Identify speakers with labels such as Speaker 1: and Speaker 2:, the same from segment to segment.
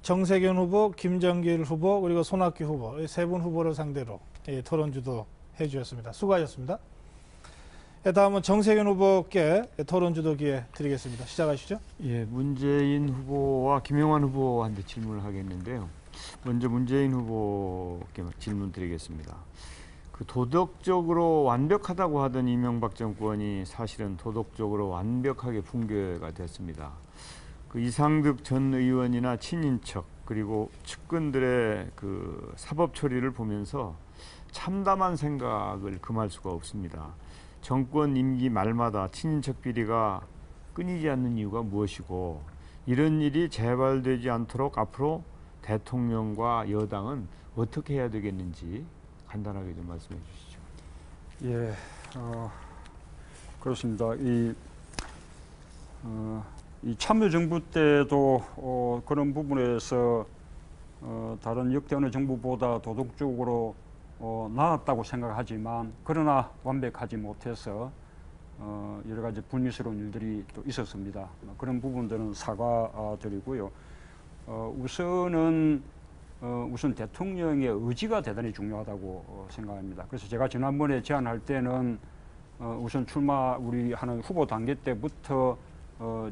Speaker 1: 정세균 후보, 김정길 후보, 그리고 손학규 후보, 세 분 후보를 상대로 토론 주도해 주셨습니다. 수고하셨습니다. 다음은 정세균 후보께 토론 주도 기회 드리겠습니다. 시작하시죠.
Speaker 2: 예, 문재인 후보와 김영환 후보한테 질문을 하겠는데요. 먼저 문재인 후보께 질문 드리겠습니다. 그 도덕적으로 완벽하다고 하던 이명박 정권이 사실은 도덕적으로 완벽하게 붕괴가 됐습니다. 그 이상득 전 의원이나 친인척 그리고 측근들의 그 사법 처리를 보면서 참담한 생각을 금할 수가 없습니다. 정권 임기 말마다 친인척 비리가 끊이지 않는 이유가 무엇이고 이런 일이 재발되지 않도록 앞으로 대통령과 여당은 어떻게 해야 되겠는지 간단하게 좀 말씀해 주시죠.
Speaker 3: 예, 그렇습니다. 이 참여정부 때도 그런 부분에서 다른 역대 어느 정부보다 도덕적으로 나았다고 생각하지만 그러나 완벽하지 못해서 여러 가지 불미스러운 일들이 또 있었습니다. 그런 부분들은 사과드리고요. 우선 대통령의 의지가 대단히 중요하다고 생각합니다. 그래서 제가 지난번에 제안할 때는 우선 우리 하는 후보 단계 때부터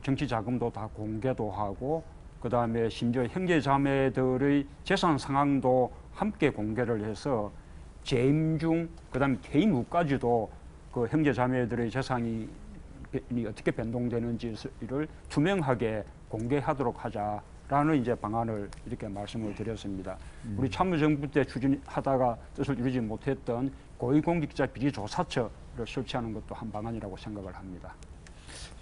Speaker 3: 정치 자금도 다 공개도 하고 그 다음에 심지어 형제 자매들의 재산 상황도 함께 공개를 해서 재임 중 그다음에 퇴임 후까지도 그 형제 자매들의 재산이 어떻게 변동되는지를 투명하게 공개하도록 하자라는 이제 방안을 이렇게 말씀을 드렸습니다. 우리 참여정부 때 추진하다가 뜻을 이루지 못했던 고위공직자 비리조사처를 설치하는 것도 한 방안이라고 생각을 합니다.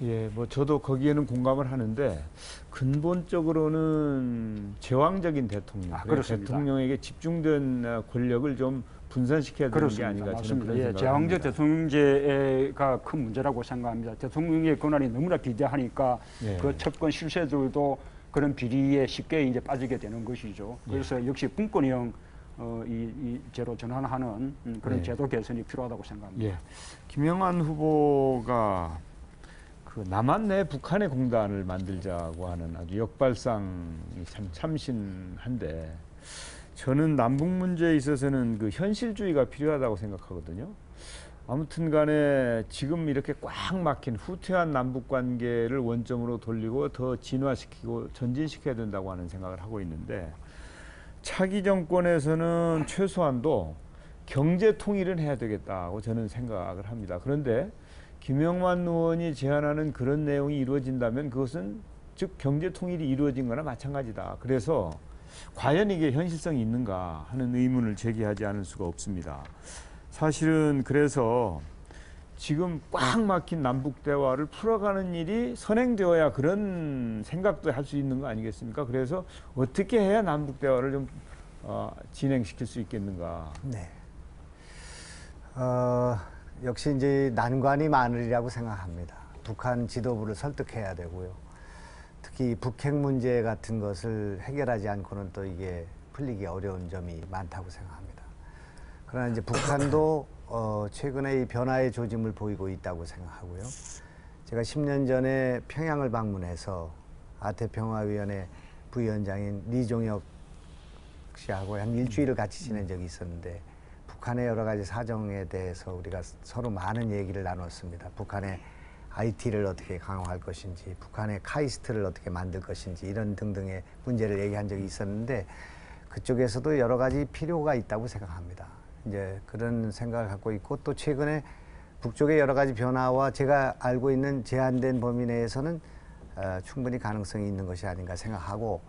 Speaker 2: 예, 뭐 저도 거기에는 공감을 하는데 근본적으로는 제왕적인 대통령,
Speaker 3: 그렇습니다.
Speaker 2: 대통령에게 집중된 권력을 좀 분산시켜야 되는 게 아닌가
Speaker 3: 맞습니다.
Speaker 2: 저는 그런
Speaker 3: 예,
Speaker 2: 생각을
Speaker 3: 제왕적
Speaker 2: 합니다.
Speaker 3: 대통령제가 큰 문제라고 생각합니다. 대통령의 권한이 너무나 비대하니까
Speaker 2: 예.
Speaker 3: 그 chấp권 실세들도 그런 비리에 쉽게 이제 빠지게 되는 것이죠. 그래서 역시 분권형 이 제로 전환하는 그런 제도 개선이 필요하다고 생각합니다.
Speaker 2: 예. 김영환 후보가 그 남한 내 북한의 공단을 만들자고 하는 아주 역발상이 참 참신한데 저는 남북 문제에 있어서는 그 현실주의가 필요하다고 생각하거든요. 아무튼 간에 지금 이렇게 꽉 막힌 후퇴한 남북 관계를 원점으로 돌리고 더 진화시키고 전진시켜야 된다고 하는 생각을 하고 있는데 차기 정권에서는 최소한도 경제 통일은 해야 되겠다고 저는 생각을 합니다. 그런데 김영환 의원이 제안하는 그런 내용이 이루어진다면 그것은 즉 경제 통일이 이루어진 거나 마찬가지다. 그래서 과연 이게 현실성이 있는가 하는 의문을 제기하지 않을 수가 없습니다. 사실은 그래서 지금 꽉 막힌 남북 대화를 풀어가는 일이 선행되어야 그런 생각도 할 수 있는 거 아니겠습니까? 그래서 어떻게 해야 남북 대화를 좀 진행시킬 수 있겠는가?
Speaker 4: 네. 역시 이제 난관이 많으리라고 생각합니다. 북한 지도부를 설득해야 되고요. 특히 북핵 문제 같은 것을 해결하지 않고는 또 이게 풀리기 어려운 점이 많다고 생각합니다. 그러나 이제 북한도 최근에 이 변화의 조짐을 보이고 있다고 생각하고요. 제가 10년 전에 평양을 방문해서 아태평화위원회 부위원장인 리종혁 씨하고 한 일주일을 같이 지낸 적이 있었는데 북한의 여러 가지 사정에 대해서 우리가 서로 많은 얘기를 나눴습니다. 북한의 IT를 어떻게 강화할 것인지, 북한의 카이스트를 어떻게 만들 것인지 이런 등등의 문제를 얘기한 적이 있었는데 그쪽에서도 여러 가지 필요가 있다고 생각합니다. 이제 그런 생각을 갖고 있고 또 최근에 북쪽의 여러 가지 변화와 제가 알고 있는 제한된 범위 내에서는 충분히 가능성이 있는 것이 아닌가 생각하고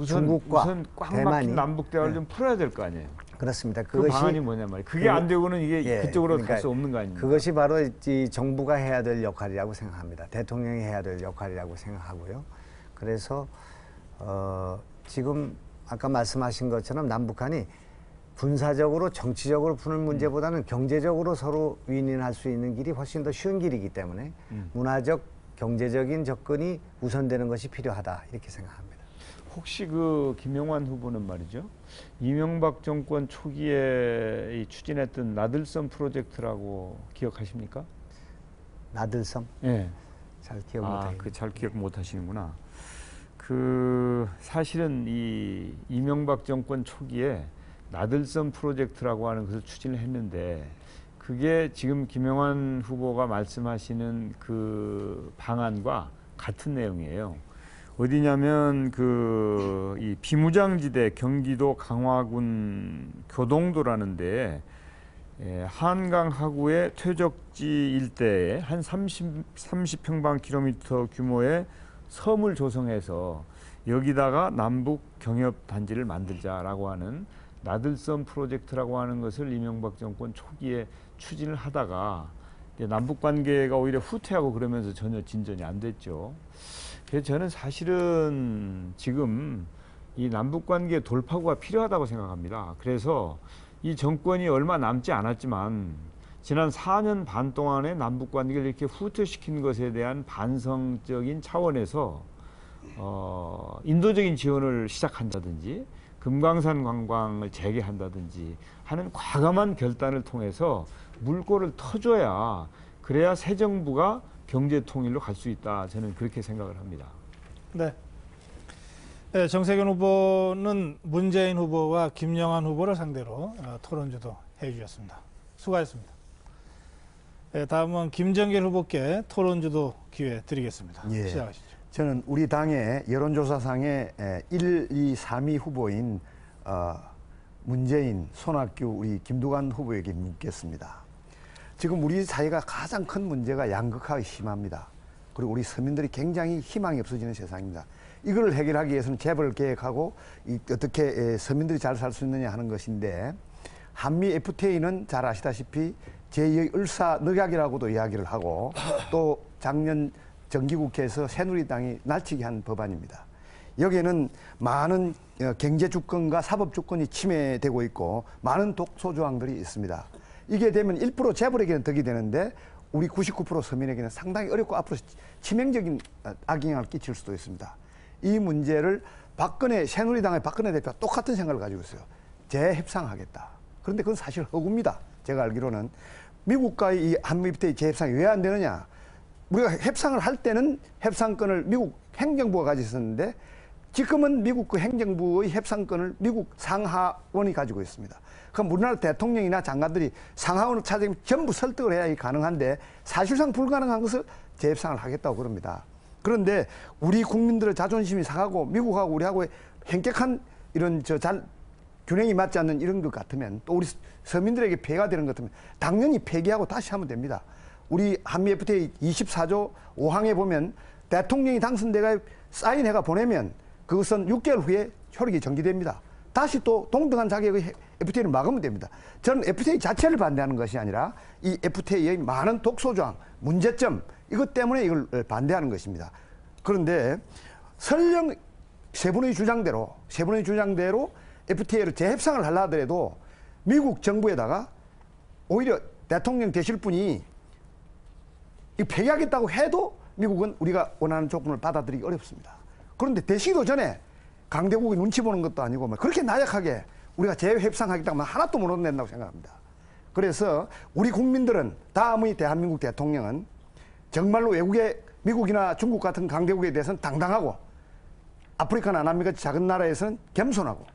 Speaker 4: 중국과
Speaker 2: 꽉
Speaker 4: 대만이
Speaker 2: 막힌 남북 대화를 좀 풀어야 될 거 아니에요.
Speaker 4: 그렇습니다.
Speaker 2: 그 방안이 뭐냐 말이에요. 그게 안 되고는 이게 그쪽으로 갈 수 없는 거 아닙니까?
Speaker 4: 그것이 바로 이 정부가 해야 될 역할이라고 생각합니다. 대통령이 해야 될 역할이라고 생각하고요. 그래서 지금 아까 말씀하신 것처럼 남북한이 군사적으로 정치적으로 푸는 문제보다는 경제적으로 서로 윈윈할 수 있는 길이 훨씬 더 쉬운 길이기 때문에 문화적 경제적인 접근이 우선되는 것이 필요하다 이렇게 생각합니다.
Speaker 2: 혹시 그 김영환 후보는 말이죠. 이명박 정권 초기에 추진했던 나들섬 프로젝트라고 기억하십니까?
Speaker 4: 나들섬?
Speaker 2: 예.
Speaker 4: 잘 기억 못해요.
Speaker 2: 잘 기억 못 하시는구나. 사실은 이 이명박 정권 초기에 나들섬 프로젝트라고 하는 것을 추진을 했는데 그게 지금 김영환 후보가 말씀하시는 그 방안과 같은 내용이에요. 어디냐면 이 비무장지대 경기도 강화군 교동도라는 데에 한강 하구의 퇴적지 일대에 한 30평방킬로미터 규모의 섬을 조성해서 여기다가 남북 경협 단지를 만들자라고 하는 나들섬 프로젝트라고 하는 것을 이명박 정권 초기에 추진을 하다가 남북 관계가 오히려 후퇴하고 그러면서 전혀 진전이 안 됐죠. 그래서 저는 사실은 지금 이 남북 관계 돌파구가 필요하다고 생각합니다. 그래서 이 정권이 얼마 남지 않았지만 지난 4년 반 동안에 남북 관계를 이렇게 후퇴시킨 것에 대한 반성적인 차원에서 인도적인 지원을 시작한다든지 금강산 관광을 재개한다든지 하는 과감한 결단을 통해서 물꼬를 터줘야 그래야 새 정부가 경제 통일로 갈 수 있다. 저는 그렇게 생각을 합니다.
Speaker 1: 네. 네, 정세균 후보는 문재인 후보와 김영환 후보를 상대로 토론주도 해주셨습니다. 수고하셨습니다. 네, 다음은 김정길 후보께 토론주도 기회 드리겠습니다.
Speaker 5: 예.
Speaker 1: 시작하시죠.
Speaker 5: 저는 우리 당의 여론조사상의 1, 2, 3위 후보인 문재인, 손학규, 우리 김두관 후보에게 묻겠습니다. 지금 우리 사회가 가장 큰 문제가 양극화가 심합니다. 그리고 우리 서민들이 굉장히 희망이 없어지는 세상입니다. 이걸 해결하기 위해서는 재벌 계획하고 어떻게 서민들이 잘 살 수 있느냐 하는 것인데 한미 FTA는 잘 아시다시피 제2의 을사늑약이라고도 이야기를 하고 또 작년 정기국회에서 새누리당이 날치기 한 법안입니다. 여기에는 많은 경제 주권과 사법 주권이 침해되고 있고 많은 독소조항들이 있습니다. 이게 되면 1% 재벌에게는 덕이 되는데 우리 99% 서민에게는 상당히 어렵고 앞으로 치명적인 악영향을 끼칠 수도 있습니다. 이 문제를 새누리당의 박근혜 대표가 똑같은 생각을 가지고 있어요. 재협상하겠다. 그런데 그건 사실 허구입니다. 제가 알기로는 미국과의 이 한미 FTA 재협상이 왜 안 되느냐. 우리가 협상을 할 때는 협상권을 미국 행정부가 가지고 있었는데 지금은 미국 그 행정부의 협상권을 미국 상하원이 가지고 있습니다. 그럼 우리나라 대통령이나 장관들이 상하원을 찾으면 전부 설득을 해야 가능한데 사실상 불가능한 것을 재협상을 하겠다고 그럽니다. 그런데 우리 국민들의 자존심이 상하고 미국하고 우리하고의 현격한 이런 균형이 맞지 않는 이런 것 같으면 또 우리 서민들에게 피해가 되는 것 같으면 당연히 폐기하고 다시 하면 됩니다. 우리 한미 FTA 24조 5항에 보면 대통령이 당선돼가 사인해가 보내면 그것은 6개월 후에 효력이 정지됩니다. 다시 또 동등한 자격의 FTA를 막으면 됩니다. 저는 FTA 자체를 반대하는 것이 아니라 이 FTA의 많은 독소조항, 문제점 이것 때문에 이걸 반대하는 것입니다. 그런데 설령 세 분의 주장대로 FTA를 재협상을 하려 하더라도 미국 정부에다가 오히려 대통령 되실 분이 폐기하겠다고 해도 미국은 우리가 원하는 조건을 받아들이기 어렵습니다. 그런데 되시기도 전에 강대국이 눈치 보는 것도 아니고 그렇게 나약하게 우리가 재협상하겠다고 하면 하나도 못 얻는다고 생각합니다. 그래서 우리 국민들은 다음의 대한민국 대통령은 정말로 외국의 미국이나 중국 같은 강대국에 대해서는 당당하고 아프리카나 남미 같이 작은 나라에서는 겸손하고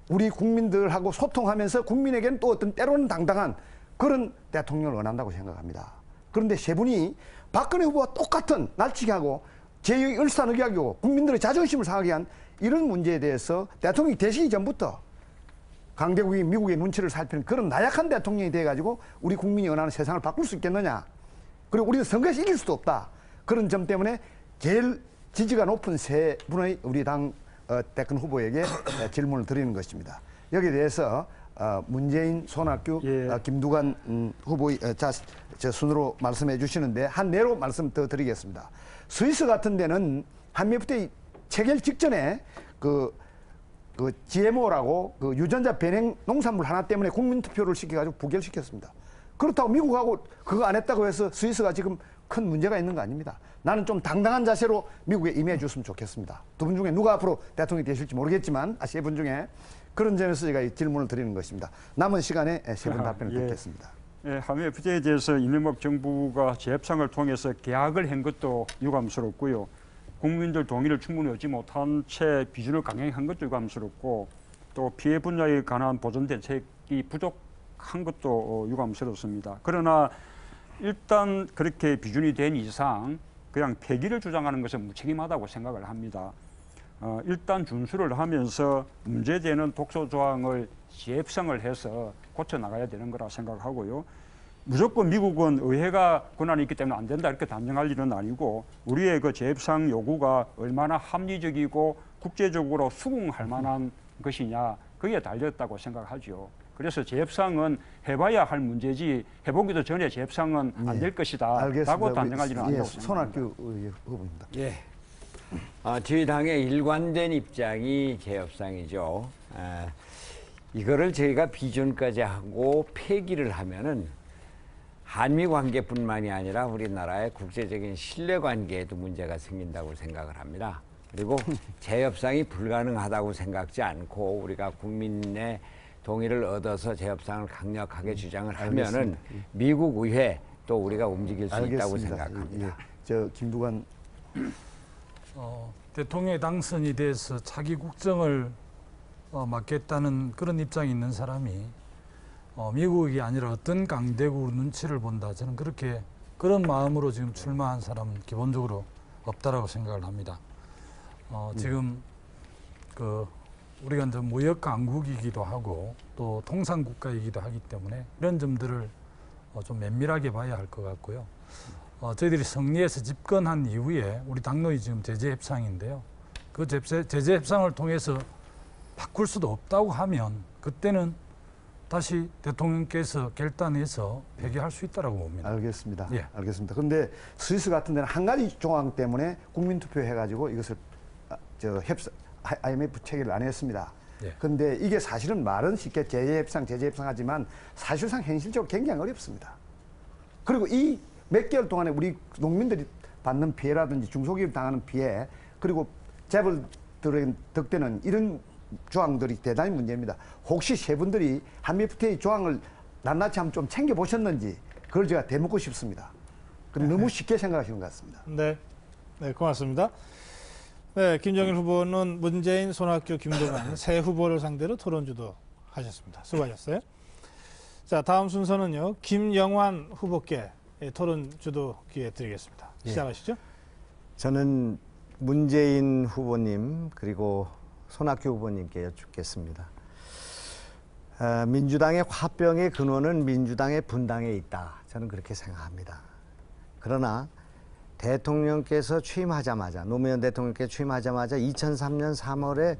Speaker 5: 우리 국민들하고 소통하면서 국민에게는 또 어떤 때로는 당당한 그런 대통령을 원한다고 생각합니다. 그런데 세 분이 박근혜 후보와 똑같은 날치기하고 제2의 을사늑약이고 국민들의 자존심을 상하게 한 이런 문제에 대해서 대통령이 되시기 전부터 강대국이 미국의 눈치를 살피는 그런 나약한 대통령이 돼가지고 우리 국민이 원하는 세상을 바꿀 수 있겠느냐. 그리고 우리는 선거에서 이길 수도 없다. 그런 점 때문에 제일 지지가 높은 세 분의 우리 당 대권 후보에게 질문을 드리는 것입니다. 여기에 대해서 문재인, 손학규, 김두관 후보의 저 순으로 말씀해 주시는데 한 예로 말씀 더 드리겠습니다. 스위스 같은 데는 한미 FTA 체결 직전에 그 GMO라고 그 유전자 변형 농산물 하나 때문에 국민 투표를 시켜가지고 부결시켰습니다. 그렇다고 미국하고 그거 안 했다고 해서 스위스가 지금 큰 문제가 있는 거 아닙니다. 나는 좀 당당한 자세로 미국에 임해 줬으면 좋겠습니다. 두 분 중에 누가 앞으로 대통령이 되실지 모르겠지만 세 분 중에 그런 점에서 제가 이 질문을 드리는 것입니다. 남은 시간에 세 분 답변을 듣겠습니다.
Speaker 3: 한미 FTA에 대해서 이명박 정부가 재협상을 통해서 계약을 한 것도 유감스럽고요. 국민들 동의를 충분히 얻지 못한 채 비준을 강하게 한 것도 유감스럽고 또 피해 분야에 관한 보전 대책이 부족한 것도 유감스럽습니다. 그러나 일단 그렇게 비준이 된 이상 그냥 폐기를 주장하는 것은 무책임하다고 생각을 합니다. 일단 준수를 하면서 문제되는 독소 조항을 재협상을 해서 고쳐 나가야 되는 거라 생각하고요. 무조건 미국은 의회가 권한이 있기 때문에 안 된다 이렇게 단정할 일은 아니고 우리의 그 재협상 요구가 얼마나 합리적이고 국제적으로 수긍할 만한 것이냐 거기에 달렸다고 생각하죠. 그래서 재협상은 해봐야 할 문제지 해보기도 전에 재협상은 안 될 것이다
Speaker 5: 알겠습니다.
Speaker 3: 라고 단정할 일은 아니라고
Speaker 5: 손학규
Speaker 3: 생각합니다.
Speaker 5: 후보입니다.
Speaker 6: 예. 저희 당의 일관된 입장이 재협상이죠. 이거를 저희가 비준까지 하고 폐기를 하면은 한미 관계뿐만이 아니라 우리나라의 국제적인 신뢰 관계에도 문제가 생긴다고 생각을 합니다. 그리고 재협상이 불가능하다고 생각지 않고 우리가 국민의 동의를 얻어서 재협상을 강력하게 주장을 하면은 미국 의회 또 우리가 움직일 수 있다고 생각합니다.
Speaker 5: 예. 저 김두관
Speaker 7: 대통령의 당선이 돼서 차기 국정을 맡겠다는 그런 입장이 있는 사람이 미국이 아니라 어떤 강대국 눈치를 본다. 저는 그런 마음으로 지금 출마한 사람은 기본적으로 없다라고 생각을 합니다. 지금 우리가 이제 무역 강국이기도 하고 또 통상 국가이기도 하기 때문에 이런 점들을 좀 면밀하게 봐야 할 것 같고요. 저희들이 승리해서 집권한 이후에 우리 당론이 지금 제재 협상인데요. 그 제재 협상을 통해서 바꿀 수도 없다고 하면 그때는 다시 대통령께서 결단해서 폐기할 수 있다라고 봅니다.
Speaker 5: 알겠습니다.
Speaker 7: 예.
Speaker 5: 알겠습니다. 그런데 스위스 같은 데는 한 가지 조항 때문에 국민투표 해가지고 이것을 IMF 체결을 안 했습니다.
Speaker 7: 예.
Speaker 5: 그런데 이게 사실은 말은 쉽게 제재 협상 하지만 사실상 현실적으로 굉장히 어렵습니다. 그리고 이 몇 개월 동안에 우리 농민들이 받는 피해라든지 중소기업이 당하는 피해 그리고 재벌들의 덕대는 이런 조항들이 대단히 문제입니다. 혹시 세 분들이 한미 FTA 조항을 낱낱이 한번 좀 챙겨보셨는지 그걸 제가 되묻고 싶습니다. 너무 쉽게 생각하시는 것 같습니다.
Speaker 1: 네, 고맙습니다. 네, 김정일 후보는 문재인, 손학규, 김동완 세 후보를 상대로 토론주도 하셨습니다. 수고하셨어요. 자, 다음 순서는요. 김영환 후보께 토론주도 기회 드리겠습니다. 시작하시죠.
Speaker 4: 저는 문재인 후보님 그리고 손학규 후보님께 여쭙겠습니다. 민주당의 화병의 근원은 민주당의 분당에 있다. 저는 그렇게 생각합니다. 그러나 대통령께서 취임하자마자 노무현 대통령께서 취임하자마자 2003년 3월에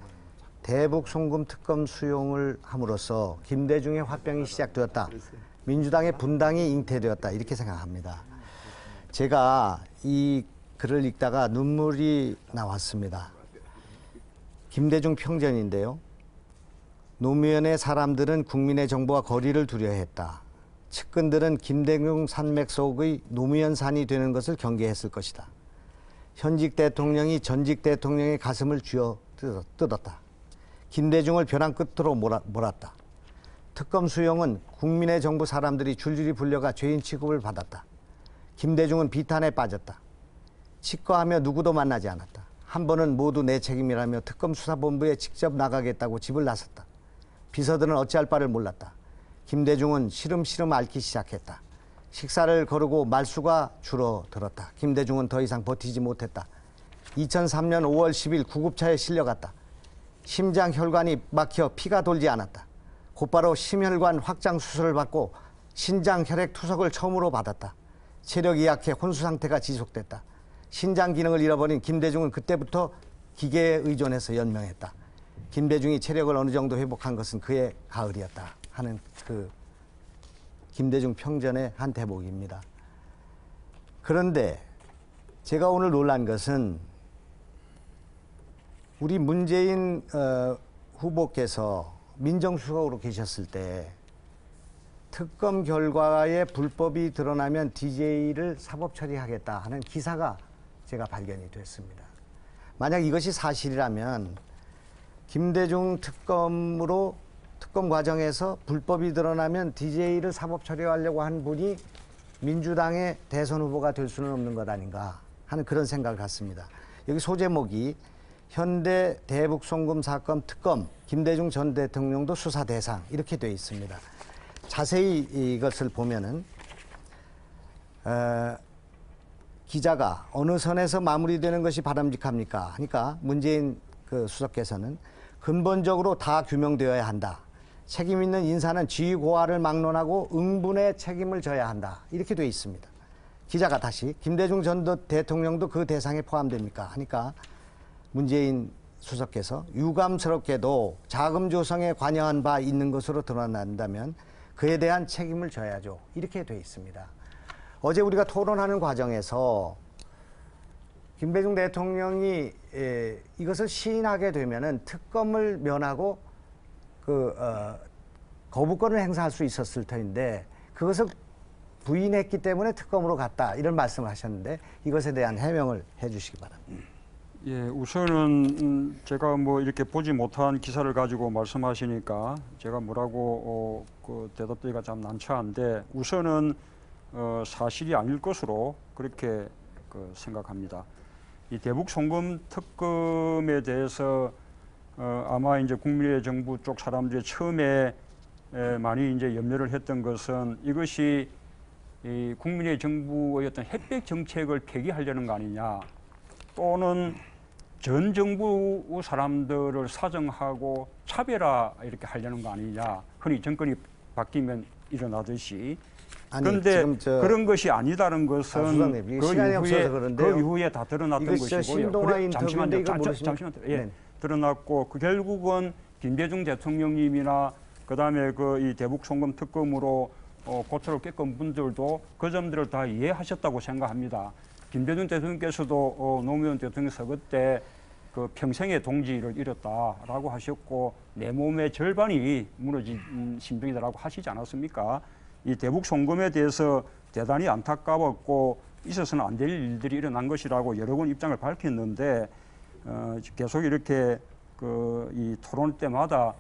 Speaker 4: 대북 송금 특검 수용을 함으로써 김대중의 화병이 시작되었다. 민주당의 분당이 잉태되었다. 이렇게 생각합니다. 제가 이 글을 읽다가 눈물이 나왔습니다. 김대중 평전인데요. 노무현의 사람들은 국민의 정부와 거리를 두려워했다. 측근들은 김대중 산맥 속의 노무현산이 되는 것을 경계했을 것이다. 현직 대통령이 전직 대통령의 가슴을 쥐어 뜯었다. 김대중을 벼랑 끝으로 몰았다. 특검 수용은 국민의 정부 사람들이 줄줄이 불려가 죄인 취급을 받았다. 김대중은 비탄에 빠졌다. 치과하며 누구도 만나지 않았다. 한 번은 모두 내 책임이라며 특검 수사본부에 직접 나가겠다고 집을 나섰다. 비서들은 어찌할 바를 몰랐다. 김대중은 시름시름 앓기 시작했다. 식사를 거르고 말수가 줄어들었다. 김대중은 더 이상 버티지 못했다. 2003년 5월 10일 구급차에 실려갔다. 심장 혈관이 막혀 피가 돌지 않았다. 곧바로 심혈관 확장 수술을 받고 신장 혈액 투석을 처음으로 받았다. 체력이 약해 혼수 상태가 지속됐다. 신장 기능을 잃어버린 김대중은 그때부터 기계에 의존해서 연명했다. 김대중이 체력을 어느 정도 회복한 것은 그의 가을이었다 하는 그 김대중 평전의 한 대목입니다. 그런데 제가 오늘 놀란 것은 우리 문재인 후보께서 민정수석으로 계셨을 때 특검 결과에 불법이 드러나면 DJ를 사법 처리하겠다 하는 기사가 제가 발견이 됐습니다. 만약 이것이 사실이라면 김대중 특검 과정에서 불법이 드러나면 DJ를 사법 처리하려고 한 분이 민주당의 대선 후보가 될 수는 없는 것 아닌가 하는 그런 생각을 갖습니다. 여기 소제목이 현대 대북 송금 사건 특검 김대중 전 대통령도 수사 대상 이렇게 되어 있습니다. 자세히 이것을 보면은 기자가 어느 선에서 마무리되는 것이 바람직합니까? 하니까 문재인 그 수석께서는 근본적으로 다 규명되어야 한다. 책임 있는 인사는 지위 고하를 막론하고 응분의 책임을 져야 한다. 이렇게 되어 있습니다. 기자가 다시 김대중 전 대통령도 그 대상에 포함됩니까? 하니까 문재인 수석께서 유감스럽게도 자금 조성에 관여한 바 있는 것으로 드러난다면 그에 대한 책임을 져야죠. 이렇게 되어 있습니다. 어제 우리가 토론하는 과정에서 김대중 대통령이 이것을 시인하게 되면은 특검을 면하고 거부권을 행사할 수 있었을 터인데 그것을 부인했기 때문에 특검으로 갔다 이런 말씀을 하셨는데 이것에 대한 해명을 해주시기 바랍니다.
Speaker 3: 예, 우선은 제가 뭐 이렇게 보지 못한 기사를 가지고 말씀하시니까 제가 뭐라고 대답드리기가 참 난처한데 우선은 사실이 아닐 것으로 그렇게 생각합니다. 이 대북 송금 특검에 대해서 아마 이제 국민의 정부 쪽 사람들이 처음에 많이 이제 염려를 했던 것은 이것이 이 국민의 정부의 어떤 햇볕 정책을 폐기하려는 거 아니냐, 또는 전 정부 사람들을 사정하고 차별화 이렇게 하려는 거 아니냐, 흔히 정권이 바뀌면 일어나듯이. 그런데 그런 것이 아니다는 것은
Speaker 4: 수석님, 시간이 없어서 그런데요.
Speaker 3: 그 이후에 다 드러났던 것이고요.
Speaker 4: 신동아 인터뷰인데 이거
Speaker 3: 잠시만요. 예, 드러났고 결국은 김대중 대통령님이나 그다음에 이 대북 송금 특검으로 고초를 겪은 분들도 그 점들을 다 이해하셨다고 생각합니다. 김대중 대통령께서도 노무현 대통령 서거 때 그 평생의 동지를 잃었다라고 하셨고 내 몸의 절반이 무너진 심정이다라고 하시지 않았습니까? 이 대북 송금에 대해서 대단히 안타까웠고 있어서는 안 될 일들이 일어난 것이라고 여러 번 입장을 밝혔는데 계속 이렇게 이 토론 때마다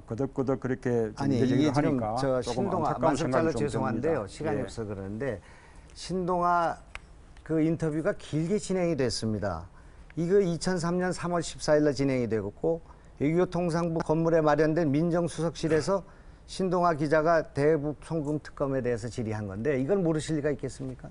Speaker 3: 거덕거덕 그렇게
Speaker 4: 아니 이게 지금
Speaker 3: 하니까
Speaker 4: 저
Speaker 3: 조금
Speaker 4: 신동아
Speaker 3: 안타까운 생각이
Speaker 4: 말씀잘라
Speaker 3: 좀
Speaker 4: 죄송한데요.
Speaker 3: 듭니다.
Speaker 4: 시간이
Speaker 3: 예.
Speaker 4: 없어 그러는데 신동아 그 인터뷰가 길게 진행이 됐습니다. 이거 2003년 3월 14일 날 진행이 되었고 외교통상부 건물에 마련된 민정수석실에서 신동아 기자가 대북 송금 특검에 대해서 질의한 건데 이걸 모르실 리가 있겠습니까?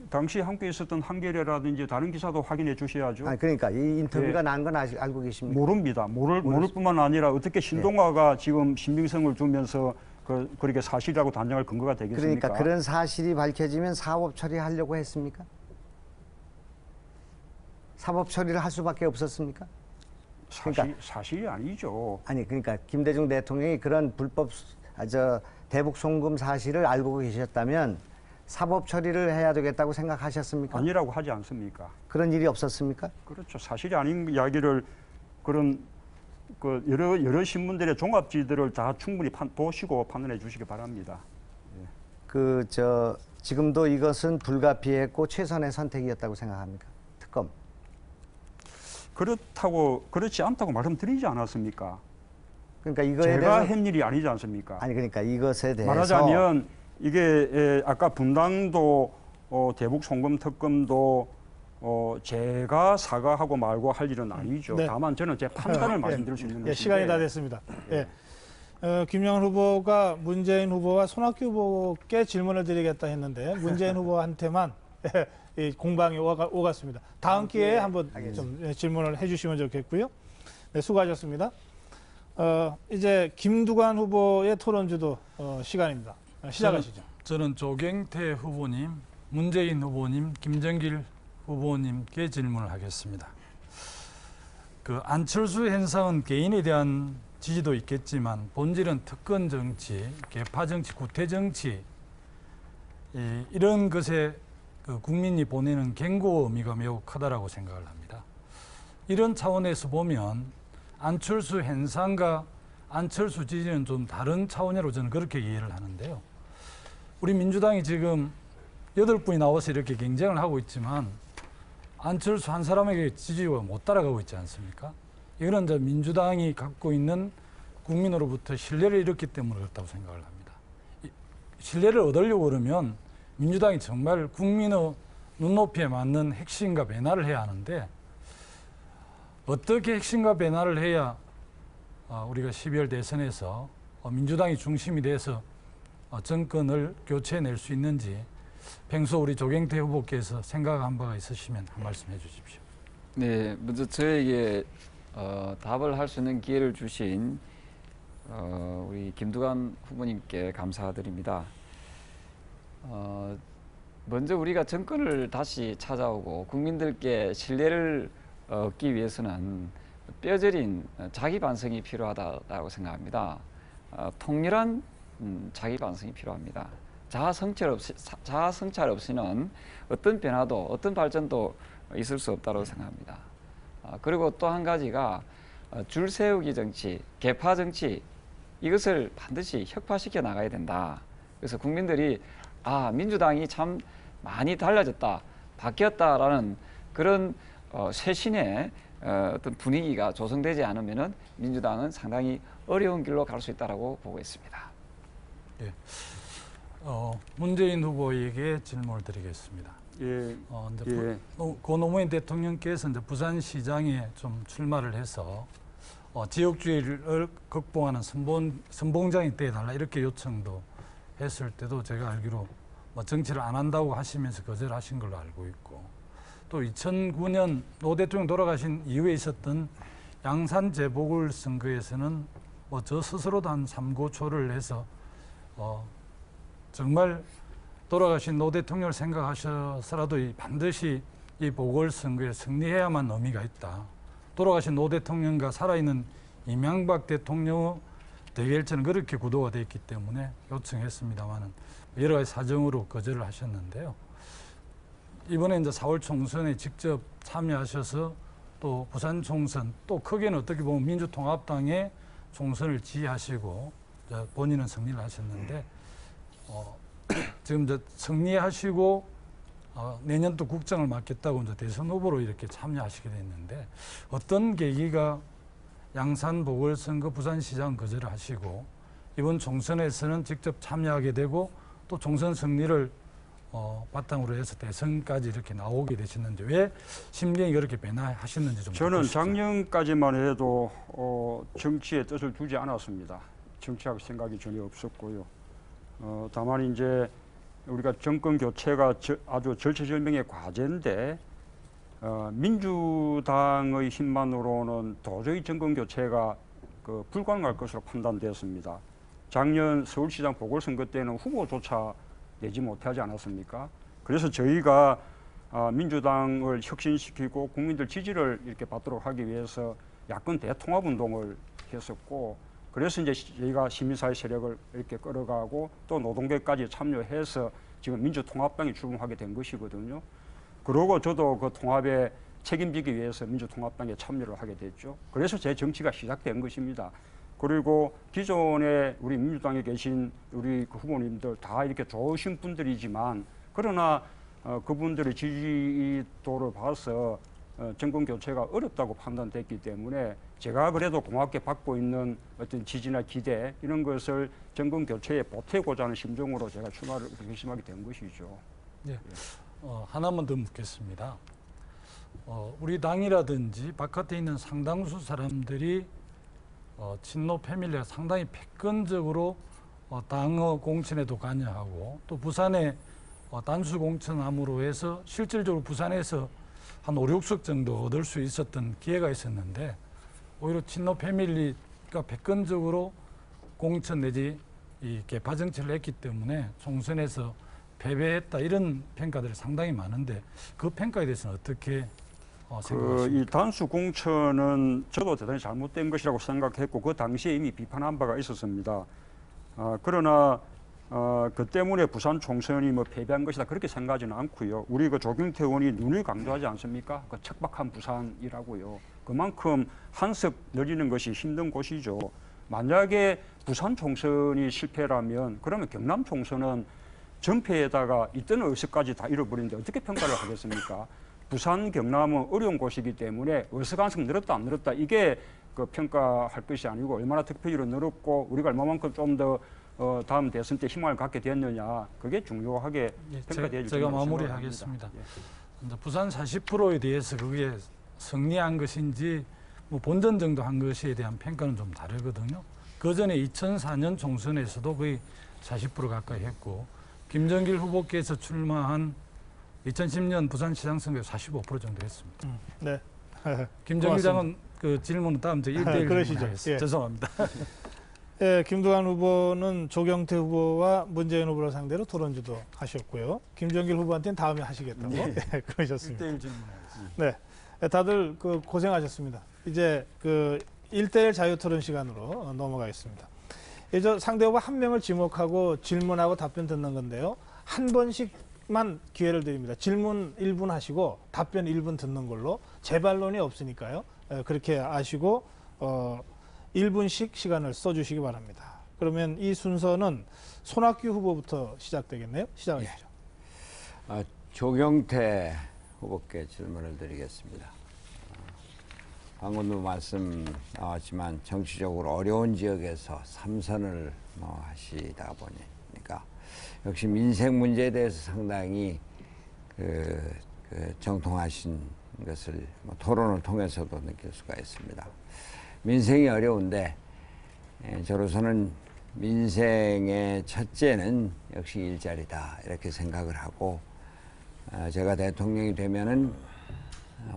Speaker 3: 당시 함께 있었던 한겨레라든지 다른 기사도 확인해 주셔야죠.
Speaker 4: 아니 그러니까 이 인터뷰가
Speaker 3: 예.
Speaker 4: 난 건 알고 계십니까?
Speaker 3: 모릅니다. 모를 뿐만 아니라 어떻게 신동아가 지금 신빙성을 주면서 그렇게 사실이라고 단정할 근거가 되겠습니까?
Speaker 4: 그러니까 그런 사실이 밝혀지면 사법 처리하려고 했습니까? 사법 처리를 할 수밖에 없었습니까?
Speaker 3: 사실이 아니죠.
Speaker 4: 아니 그러니까 김대중 대통령이 그런 불법 대북 송금 사실을 알고 계셨다면 사법 처리를 해야 되겠다고 생각하셨습니까?
Speaker 3: 아니라고 하지 않습니까?
Speaker 4: 그런 일이 없었습니까?
Speaker 3: 그렇죠. 사실이 아닌 이야기를 그런 여러 신문들의 종합지들을 다 충분히 보시고 판단해 주시기 바랍니다.
Speaker 4: 지금도 이것은 불가피했고 최선의 선택이었다고 생각합니까? 특검.
Speaker 3: 그렇지 않다고 말씀드리지 않았습니까?
Speaker 4: 그러니까 이거에
Speaker 3: 제가
Speaker 4: 대해서
Speaker 3: 한 일이 아니지 않습니까?
Speaker 4: 아니 그러니까 이것에 대해서
Speaker 3: 말하자면 이게 아까 분당도 대북 송금 특검도 제가 사과하고 말고 할 일은 아니죠.
Speaker 1: 네.
Speaker 3: 다만 저는 제 판단을 말씀드릴 수 있는 것인데.
Speaker 1: 시간이 다 됐습니다. 예. 김영환 후보가 문재인 후보와 손학규 후보께 질문을 드리겠다 했는데 문재인 후보한테만 이 공방이 오갔습니다. 다음 기회에 한번 좀 질문을 해주시면 좋겠고요. 네, 수고하셨습니다. 이제 김두관 후보의 토론주도 시간입니다. 시작하시죠.
Speaker 7: 저는 조경태 후보님, 문재인 후보님, 김정길 후보님께 질문을 하겠습니다. 안철수 현상은 개인에 대한 지지도 있겠지만 본질은 특권 정치, 개파 정치, 구태 정치 이런 것에 국민이 보내는 경고 의미가 매우 크다라고 생각을 합니다. 이런 차원에서 보면 안철수 현상과 안철수 지지는 좀 다른 차원으로 저는 그렇게 이해를 하는데요. 우리 민주당이 지금 8분이 나와서 이렇게 경쟁을 하고 있지만 안철수 한 사람에게 지지율가 못 따라가고 있지 않습니까? 이거는 이제 민주당이 갖고 있는 국민으로부터 신뢰를 잃었기 때문에 그렇다고 생각을 합니다. 신뢰를 얻으려고 그러면 민주당이 정말 국민의 눈높이에 맞는 핵심과 변화를 해야 하는데 어떻게 핵심과 변화를 해야 우리가 12월 대선에서 민주당이 중심이 돼서 정권을 교체해낼 수 있는지 평소 우리 조경태 후보께서 생각한 바가 있으시면 한 말씀 해주십시오.
Speaker 8: 네, 먼저 저에게 답을 할 수 있는 기회를 주신 우리 김두관 후보님께 감사드립니다. 먼저 우리가 정권을 다시 찾아오고 국민들께 신뢰를 얻기 위해서는 뼈저린 자기 반성이 필요하다고 생각합니다. 통렬한 자기 반성이 필요합니다. 자아 성찰 없이는 어떤 변화도 어떤 발전도 있을 수 없다고 생각합니다. 그리고 또 한 가지가 줄 세우기 정치, 계파 정치 이것을 반드시 혁파시켜 나가야 된다. 그래서 국민들이 민주당이 참 많이 달라졌다, 바뀌었다라는 그런 쇄신의 어떤 분위기가 조성되지 않으면은 민주당은 상당히 어려운 길로 갈 수 있다라고 보고 있습니다.
Speaker 7: 예. 문재인 후보에게 질문을 드리겠습니다.
Speaker 3: 예.
Speaker 7: 이제 고 노무현 대통령께서 이제 부산시장에 좀 출마를 해서 지역주의를 극복하는 선봉장이 되어달라 이렇게 요청도 했을 때도 제가 알기로 정치를 안 한다고 하시면서 거절하신 걸로 알고 있고, 또 2009년 노 대통령 돌아가신 이후에 있었던 양산 재보궐선거에서는 저 스스로도 한 삼고초를 해서 정말 돌아가신 노 대통령을 생각하셔서라도 반드시 이 보궐선거에 승리해야만 의미가 있다. 돌아가신 노 대통령과 살아있는 이명박 대통령의 대결처는 그렇게 구도가 되어 있기 때문에 요청했습니다만은 여러 가지 사정으로 거절을 하셨는데요. 이번에 이제 4월 총선에 직접 참여하셔서 또 부산 총선, 또 크게는 어떻게 보면 민주통합당의 총선을 지휘하시고 본인은 승리를 하셨는데 지금 이제 승리하시고 내년 또 국정을 맡겠다고 이제 대선 후보로 이렇게 참여하시게 됐는데, 어떤 계기가 양산 보궐선거 부산시장 거절을 하시고 이번 총선에서는 직접 참여하게 되고 또 총선 승리를 바탕으로 해서 대선까지 이렇게 나오게 되셨는지, 왜 심경이 그렇게 변화하셨는지 좀
Speaker 3: 저는
Speaker 7: 듣고 싶습니다.
Speaker 3: 작년까지만 해도 정치에 뜻을 두지 않았습니다. 정치할 생각이 전혀 없었고요. 다만 이제 우리가 정권 교체가 아주 절체절명의 과제인데 민주당의 힘만으로는 도저히 정권 교체가 불가능할 것으로 판단되었습니다. 작년 서울시장 보궐선거 때는 후보조차 내지 못하지 않았습니까? 그래서 저희가 민주당을 혁신시키고 국민들 지지를 이렇게 받도록 하기 위해서 야권 대통합운동을 했었고, 그래서 이제 저희가 시민사회 세력을 이렇게 끌어가고 또 노동계까지 참여해서 지금 민주통합당이 출범하게 된 것이거든요. 그러고 저도 그 통합에 책임지기 위해서 민주통합당에 참여를 하게 됐죠. 그래서 제 정치가 시작된 것입니다. 그리고 기존에 우리 민주당에 계신 우리 그 후보님들 다 이렇게 좋으신 분들이지만, 그러나 그분들의 지지도를 봐서 정권 교체가 어렵다고 판단됐기 때문에 제가 그래도 고맙게 받고 있는 어떤 지지나 기대 이런 것을 정권 교체에 보태고자 하는 심정으로 제가 출마를 결심하게 된 것이죠.
Speaker 7: 네. 하나만 더 묻겠습니다. 우리 당이라든지 바깥에 있는 상당수 사람들이 친노 패밀리가 상당히 패권적으로 당의 공천에도 관여하고 또 부산에 단수 공천함으로 해서 실질적으로 부산에서 한 5, 6석 정도 얻을 수 있었던 기회가 있었는데, 오히려 친노 패밀리가 패권적으로 공천 내지 이 개파 정치를 했기 때문에 총선에서 패배했다, 이런 평가들이 상당히 많은데 그 평가에 대해서는 어떻게 생각하십니까?
Speaker 3: 이 단수 공천은 저도 대단히 잘못된 것이라고 생각했고 그 당시에 이미 비판한 바가 있었습니다. 그러나 그 때문에 부산 총선이 패배한 것이다 그렇게 생각하지는 않고요. 우리 그 조경태 의원이 눈을 강조하지 않습니까? 그 척박한 부산이라고요. 그만큼 한석 늘리는 것이 힘든 곳이죠. 만약에 부산 총선이 실패라면 그러면 경남 총선은 전패에다가 있던 의석까지 다 잃어버리는데 어떻게 평가를 하겠습니까? 부산, 경남은 어려운 곳이기 때문에 의석 한 석 늘었다 안 늘었다 이게 그 평가할 것이 아니고 얼마나 득표율이 늘었고 우리가 얼마만큼 좀 더 다음 대선 때 희망을 갖게 됐느냐 그게 중요하게 평가되어야
Speaker 7: 제가 마무리하겠습니다. 부산 40%에 대해서 그게 승리한 것인지 뭐 본전 정도 한 것에 대한 평가는 좀 다르거든요. 그 전에 2004년 총선에서도 거의 40% 가까이 했고 김정길 후보께서 출마한 2010년 부산시장 선거에 45% 정도 했습니다.
Speaker 1: 네.
Speaker 7: 김정길 장은 그 질문은 다음 주 1대1
Speaker 1: 그러시죠. 예.
Speaker 7: 죄송합니다.
Speaker 1: 예, 김두관 후보는 조경태 후보와 문재인 후보를 상대로 토론주도 하셨고요. 김정길 후보한테는 다음에 하시겠다고 그러셨습니다.
Speaker 7: 1대1 질문하겠습니다.
Speaker 1: 네, 다들 그 고생하셨습니다. 이제 그 1대1 자유토론 시간으로 넘어가겠습니다. 이제 상대 후보 한 명을 지목하고 질문하고 답변 듣는 건데요. 한 번씩만 기회를 드립니다. 질문 1분 하시고 답변 1분 듣는 걸로 재반론이 없으니까요. 그렇게 아시고 1분씩 시간을 써주시기 바랍니다. 그러면 이 순서는 손학규 후보부터 시작되겠네요. 시작하시죠.
Speaker 6: 조경태 후보께 질문을 드리겠습니다. 방금도 말씀 나왔지만 정치적으로 어려운 지역에서 3선을 하시다 보니까 역시 민생 문제에 대해서 상당히 정통하신 것을 토론을 통해서도 느낄 수가 있습니다. 민생이 어려운데 저로서는 민생의 첫째는 역시 일자리다 이렇게 생각을 하고 제가 대통령이 되면은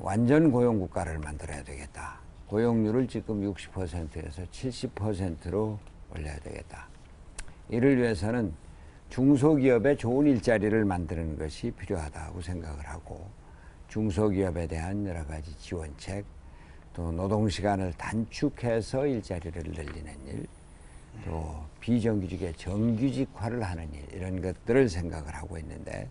Speaker 6: 완전 고용 국가를 만들어야 되겠다. 고용률을 지금 60%에서 70%로 올려야 되겠다. 이를 위해서는 중소기업에 좋은 일자리를 만드는 것이 필요하다고 생각을 하고 중소기업에 대한 여러 가지 지원책 또 노동시간을 단축해서 일자리를 늘리는 일 또 비정규직의 정규직화를 하는 일 이런 것들을 생각을 하고 있는데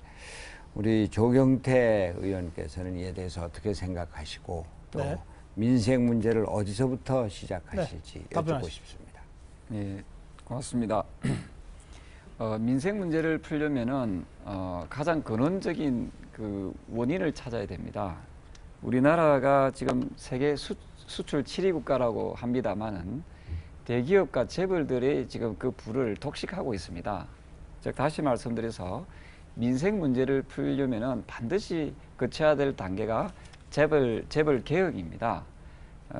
Speaker 6: 우리 조경태 의원께서는 이에 대해서 어떻게 생각하시고 또
Speaker 1: 네.
Speaker 6: 민생 문제를 어디서부터 시작하실지 여쭙고
Speaker 1: 답변하시죠.
Speaker 6: 싶습니다.
Speaker 8: 네, 고맙습니다. 민생 문제를 풀려면은 가장 근원적인 그 원인을 찾아야 됩니다. 우리나라가 지금 세계 수출 7위 국가라고 합니다만은 대기업과 재벌들이 지금 그 부를 독식하고 있습니다. 즉 다시 말씀드려서 민생 문제를 풀려면은 반드시 거쳐야 될 단계가 재벌 개혁입니다.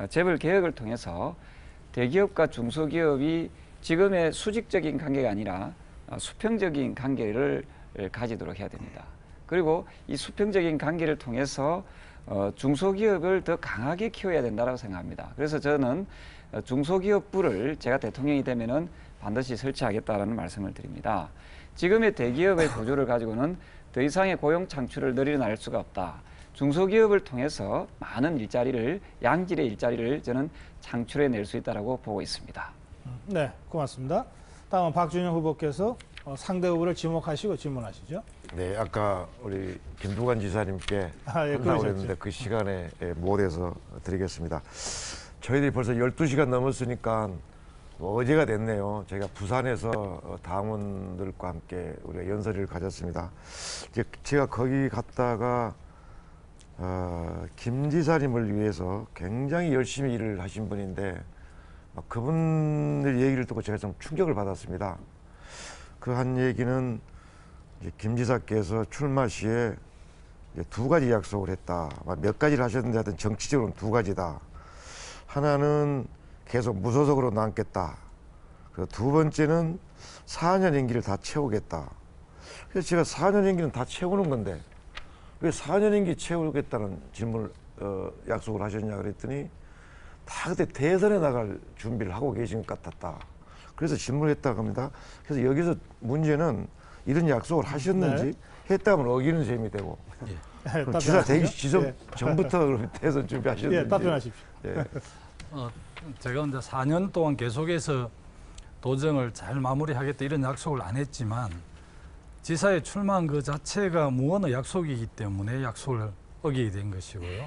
Speaker 8: 재벌 개혁을 통해서 대기업과 중소기업이 지금의 수직적인 관계가 아니라 수평적인 관계를 가지도록 해야 됩니다. 그리고 이 수평적인 관계를 통해서 중소기업을 더 강하게 키워야 된다고 생각합니다. 그래서 저는 중소기업부를 제가 대통령이 되면은 반드시 설치하겠다라는 말씀을 드립니다. 지금의 대기업의 구조를 가지고는 더 이상의 고용 창출을 늘려낼 수가 없다. 중소기업을 통해서 많은 일자리를 양질의 일자리를 저는 창출해낼 수 있다라고 보고 있습니다.
Speaker 1: 네, 고맙습니다. 다음은 박준영 후보께서 상대 후보를 지목하시고 질문하시죠.
Speaker 9: 네, 아까 우리 김두관 지사님께
Speaker 1: 예,
Speaker 9: 한다고
Speaker 1: 그러셨죠.
Speaker 9: 그랬는데 그 시간에 못해서 드리겠습니다. 저희들이 벌써 12시간 넘었으니까 어제가 됐네요. 저희가 부산에서 당원들과 함께 우리가 연설을 가졌습니다. 제가 거기 갔다가 김 지사님을 위해서 굉장히 열심히 일을 하신 분인데 그분들 얘기를 듣고 제가 좀 충격을 받았습니다. 그 한 얘기는 이제 김 지사께서 출마 시에 이제 2가지 약속을 했다. 몇 가지를 하셨는데 하여튼 정치적으로는 2가지다. 하나는 계속 무소속으로 남겠다. 그리고 2번째는 4년 임기를 다 채우겠다. 그래서 제가 4년 임기는 다 채우는 건데 왜 4년 임기 채우겠다는 질문을 약속을 하셨냐 그랬더니 다 그때 대선에 나갈 준비를 하고 계신 것 같았다. 그래서 질문을 했다고 합니다. 그래서 여기서 문제는 이런 약속을 하셨는지 했다면 어기는 셈이 되고 그럼 지사 되기 전부터 그럼 대선 준비하셨는지
Speaker 1: 예, 답변하십시오.
Speaker 9: 예.
Speaker 7: 제가 이제 4년 동안 계속해서 도정을 잘 마무리하겠다 이런 약속을 안 했지만 지사에 출마한 그 자체가 무언의 약속이기 때문에 약속을 어기게 된 것이고요.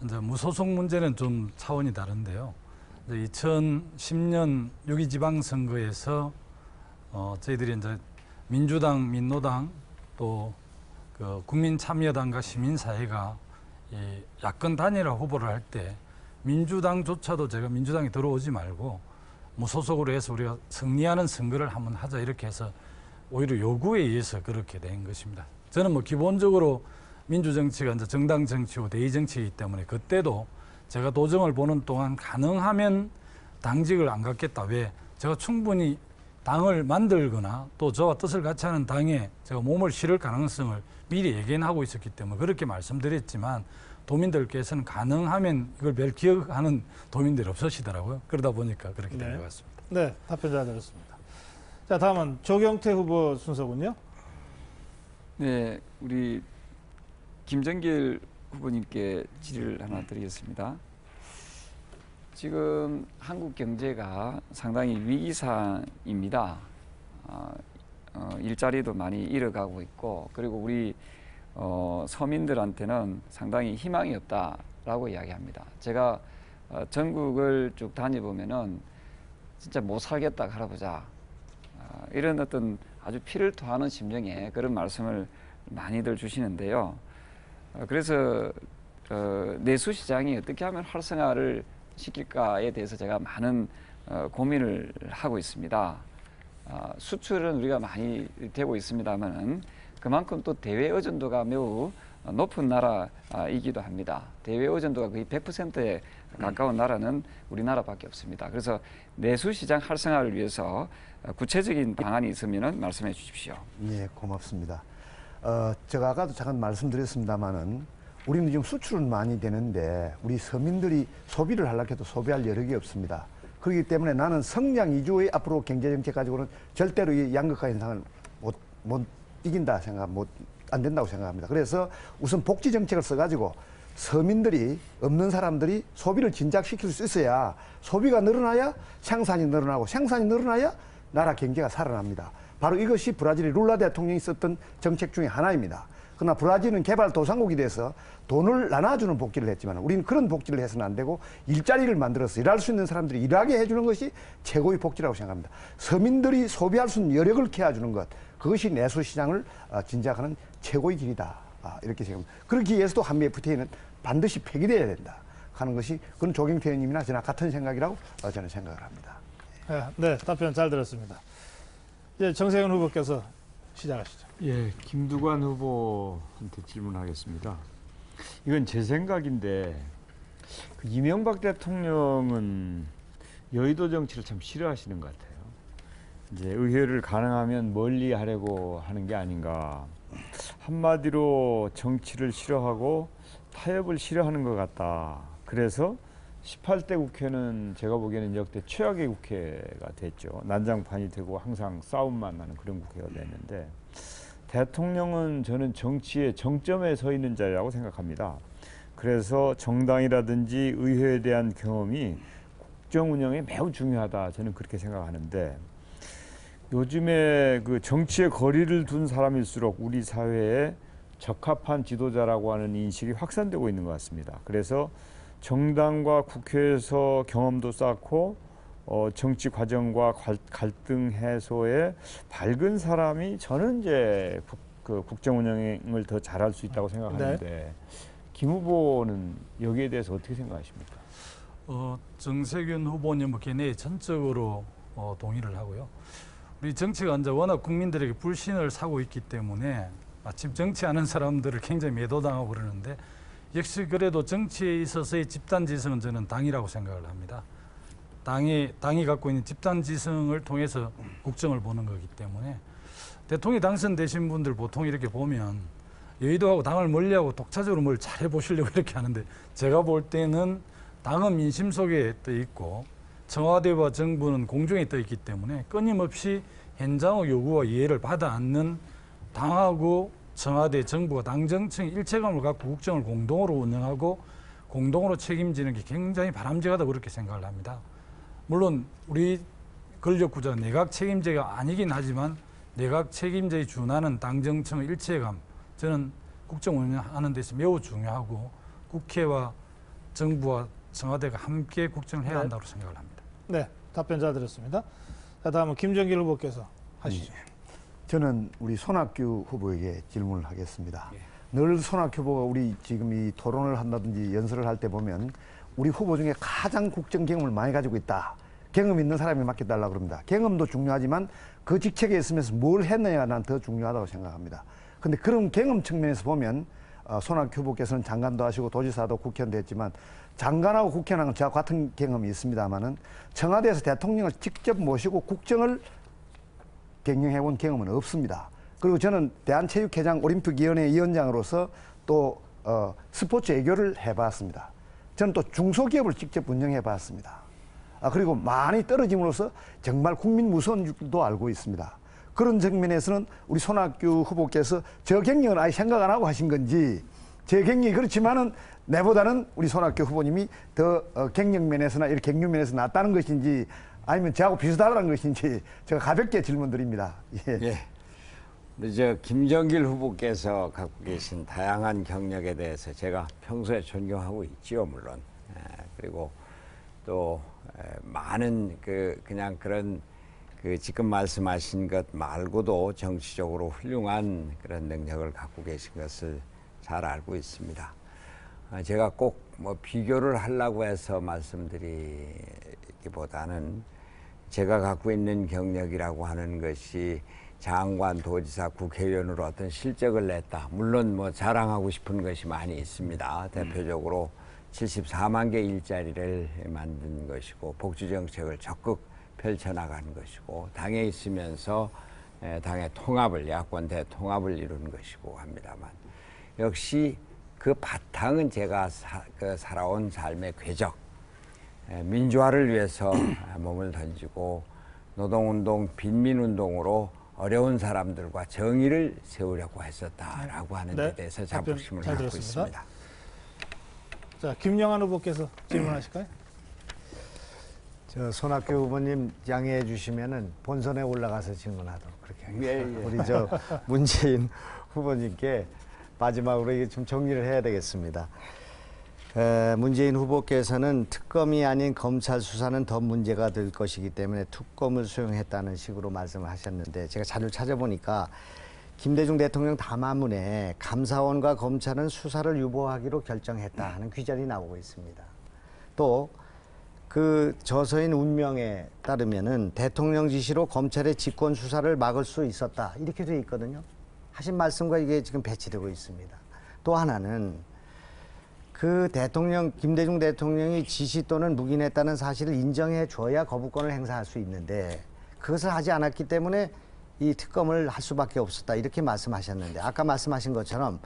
Speaker 7: 이제 무소속 문제는 좀 차원이 다른데요. 이제 2010년 6.2 지방선거에서 저희들이 이제 민주당, 민노당 또 그 국민참여당과 시민사회가 이 야권 단일화 후보를 할 때 민주당조차도 제가 민주당에 들어오지 말고 무소속으로 해서 우리가 승리하는 선거를 한번 하자 이렇게 해서 오히려 요구에 의해서 그렇게 된 것입니다. 저는 뭐 기본적으로 민주정치가 이제 정당 정치고 대의 정치이기 때문에 그때도 제가 도정을 보는 동안 가능하면 당직을 안 갖겠다. 왜? 제가 충분히 당을 만들거나 또 저와 뜻을 같이 하는 당에 제가 몸을 실을 가능성을 미리 예견하고 있었기 때문에 그렇게 말씀드렸지만 도민들께서는 가능하면 이걸 별 기억하는 도민들이 없으시더라고요. 그러다 보니까 그렇게 된 것 같습니다.
Speaker 1: 네, 답변 잘 들었습니다. 자, 다음은 조경태 후보 순서군요.
Speaker 8: 네, 우리 김정길 후보님께 질의를 하나 드리겠습니다. 지금 한국 경제가 상당히 위기상입니다. 일자리도 많이 잃어가고 있고, 그리고 우리 서민들한테는 상당히 희망이 없다라고 이야기합니다. 제가 전국을 쭉 다녀보면은 진짜 못 살겠다 할아보자, 이런 어떤 아주 피를 토하는 심정의 그런 말씀을 많이들 주시는데요. 그래서 내수시장이 어떻게 하면 활성화를 시킬까에 대해서 제가 많은 고민을 하고 있습니다. 수출은 우리가 많이 되고 있습니다만 그만큼 또 대외 의존도가 매우 높은 나라이기도 합니다. 대외 의존도가 거의 100%에 가까운 나라는 우리나라밖에 없습니다. 그래서 내수시장 활성화를 위해서 구체적인 방안이 있으면 말씀해 주십시오.
Speaker 5: 예, 고맙습니다. 제가 아까도 잠깐 말씀드렸습니다만은 우리는 지금 수출은 많이 되는데 우리 서민들이 소비를 하려고 해도 소비할 여력이 없습니다. 그렇기 때문에 나는 성장 위주의 앞으로 경제정책 가지고는 절대로 이 양극화 현상을 못 이긴다 안 된다고 생각합니다. 그래서 우선 복지 정책을 써가지고 서민들이 없는 사람들이 소비를 진작시킬 수 있어야 소비가 늘어나야 생산이 늘어나고 생산이 늘어나야 나라 경제가 살아납니다. 바로 이것이 브라질의 룰라 대통령이 썼던 정책 중에 하나입니다. 그러나 브라질은 개발도상국이 돼서 돈을 나눠주는 복지를 했지만 우리는 그런 복지를 해서는 안 되고 일자리를 만들어서 일할 수 있는 사람들이 일하게 해주는 것이 최고의 복지라고 생각합니다. 서민들이 소비할 수 있는 여력을 키워주는 것, 그것이 내수시장을 진작하는 최고의 길이다. 이렇게 생각합니다. 그러기 위해서도 한미 FTA는 반드시 폐기돼야 된다 하는 것이 그건 조경태 의원님이나 저나 같은 생각이라고 저는 생각을 합니다.
Speaker 1: 네, 답변 잘 들었습니다. 이제 정세균 후보께서 시작하시죠.
Speaker 2: 예, 김두관 후보한테 질문하겠습니다. 이건 제 생각인데 그 이명박 대통령은 여의도 정치를 참 싫어하시는 것 같아요. 이제 의회를 가능하면 멀리 하려고 하는 게 아닌가. 한마디로 정치를 싫어하고 타협을 싫어하는 것 같다. 그래서 18대 국회는 제가 보기에는 역대 최악의 국회가 됐죠. 난장판이 되고 항상 싸움만 나는 그런 국회가 됐는데 대통령은 저는 정치의 정점에 서 있는 자리라고 생각합니다. 그래서 정당이라든지 의회에 대한 경험이 국정 운영에 매우 중요하다. 저는 그렇게 생각하는데 요즘에 그 정치에 거리를 둔 사람일수록 우리 사회에 적합한 지도자라고 하는 인식이 확산되고 있는 것 같습니다. 그래서 정당과 국회에서 경험도 쌓고 정치 과정과 갈등 해소에 밝은 사람이 저는 이제 국정 운영을 더 잘할 수 있다고 생각하는데 네. 김 후보는 여기에 대해서 어떻게 생각하십니까?
Speaker 7: 정세균 후보님 견해에 전적으로 동의를 하고요. 우리 정치가 이제 워낙 국민들에게 불신을 사고 있기 때문에 마침 정치하는 사람들을 굉장히 매도당하고 그러는데 역시 그래도 정치에 있어서의 집단지성은 저는 당이라고 생각을 합니다. 당이 갖고 있는 집단지성을 통해서 국정을 보는 거기 때문에 대통령이 당선되신 분들 보통 이렇게 보면 여의도하고 당을 멀리하고 독자적으로 뭘 잘해보시려고 이렇게 하는데 제가 볼 때는 당은 민심 속에 떠 있고 청와대와 정부는 공중에 떠 있기 때문에 끊임없이 현장의 요구와 이해를 받아 안는 당하고 청와대, 정부가 당정청 일체감을 갖고 국정을 공동으로 운영하고 공동으로 책임지는 게 굉장히 바람직하다고 그렇게 생각을 합니다. 물론 우리 권력구조가 내각 책임제가 아니긴 하지만 내각 책임제에 준하는 당정청의 일체감, 저는 국정 운영하는 데서 매우 중요하고 국회와 정부와 청와대가 함께 국정을 해야 한다고 생각을 합니다.
Speaker 1: 네, 답변 잘 들었습니다. 자, 다음은 김정길 후보께서 하시죠.
Speaker 5: 저는 우리 손학규 후보에게 질문을 하겠습니다. 늘 손학규 후보가 우리 지금 이 토론을 한다든지 연설을 할 때 보면 우리 후보 중에 가장 국정 경험을 많이 가지고 있다. 경험 있는 사람이 맡겨달라고 그럽니다. 경험도 중요하지만 그 직책에 있으면서 뭘 했느냐가 난 더 중요하다고 생각합니다. 근데 그런 경험 측면에서 보면 손학규 후보께서는 장관도 하시고 도지사도 국회의원도 했지만 장관하고 국회의원하고 제가 같은 경험이 있습니다만은 청와대에서 대통령을 직접 모시고 국정을 경영해 본 경험은 없습니다. 그리고 저는 대한체육회장 올림픽위원회 위원장으로서 또 스포츠 외교를 해봤습니다. 저는 또 중소기업을 직접 운영해 봤습니다. 그리고 많이 떨어짐으로써 정말 국민 무서운 줄도 알고 있습니다. 그런 측면에서는 우리 손학규 후보께서 저 경력은 아예 생각 안 하고 하신 건지 제 경력이 그렇지만은 내보다는 우리 손학규 후보님이 더 경력면에서나 이렇게 경륜면에서 낫다는 것인지 아니면 저하고 비슷하다는 것인지 제가 가볍게 질문드립니다. 예.
Speaker 6: 예. 우리 저 김정길 후보께서 갖고 계신 다양한 경력에 대해서 제가 평소에 존경하고 있지요, 물론. 그리고 또 많은 그냥 그런 지금 말씀하신 것 말고도 정치적으로 훌륭한 그런 능력을 갖고 계신 것을 잘 알고 있습니다. 제가 꼭 뭐 비교를 하려고 해서 말씀드리기보다는 제가 갖고 있는 경력이라고 하는 것이 장관, 도지사, 국회의원으로 어떤 실적을 냈다. 물론 뭐 자랑하고 싶은 것이 많이 있습니다. 대표적으로 74만 개 일자리를 만든 것이고 복지정책을 적극 펼쳐나가는 것이고 당에 있으면서 당의 통합을 야권 대통합을 이룬 것이고 합니다만 역시 그 바탕은 제가 살아온 삶의 궤적 민주화를 위해서 몸을 던지고 노동운동, 빈민운동으로 어려운 사람들과 정의를 세우려고 했었다라고 하는 데 대해서 자부심을 갖고 있습니다.
Speaker 1: 자, 김영환 후보께서 질문하실까요?
Speaker 4: 저 손학규 후보님 양해해 주시면은 본선에 올라가서 질문하도록 그렇게 하겠습니다.
Speaker 6: 예.
Speaker 4: 우리 저 문재인 후보님께 마지막으로 이게 좀 정리를 해야 되겠습니다. 문재인 후보께서는 특검이 아닌 검찰 수사는 더 문제가 될 것이기 때문에 특검을 수용했다는 식으로 말씀을 하셨는데 제가 자료를 찾아보니까 김대중 대통령 담화문에 감사원과 검찰은 수사를 유보하기로 결정했다 하는 규정이 나오고 있습니다. 또 그 저서인 운명에 따르면은 대통령 지시로 검찰의 직권 수사를 막을 수 있었다 이렇게 돼 있거든요. 하신 말씀과 이게 지금 배치되고 있습니다. 또 하나는 그 김대중 대통령이 지시 또는 묵인했다는 사실을 인정해 줘야 거부권을 행사할 수 있는데 그것을 하지 않았기 때문에 이 특검을 할 수밖에 없었다 이렇게 말씀하셨는데 아까 말씀하신 것처럼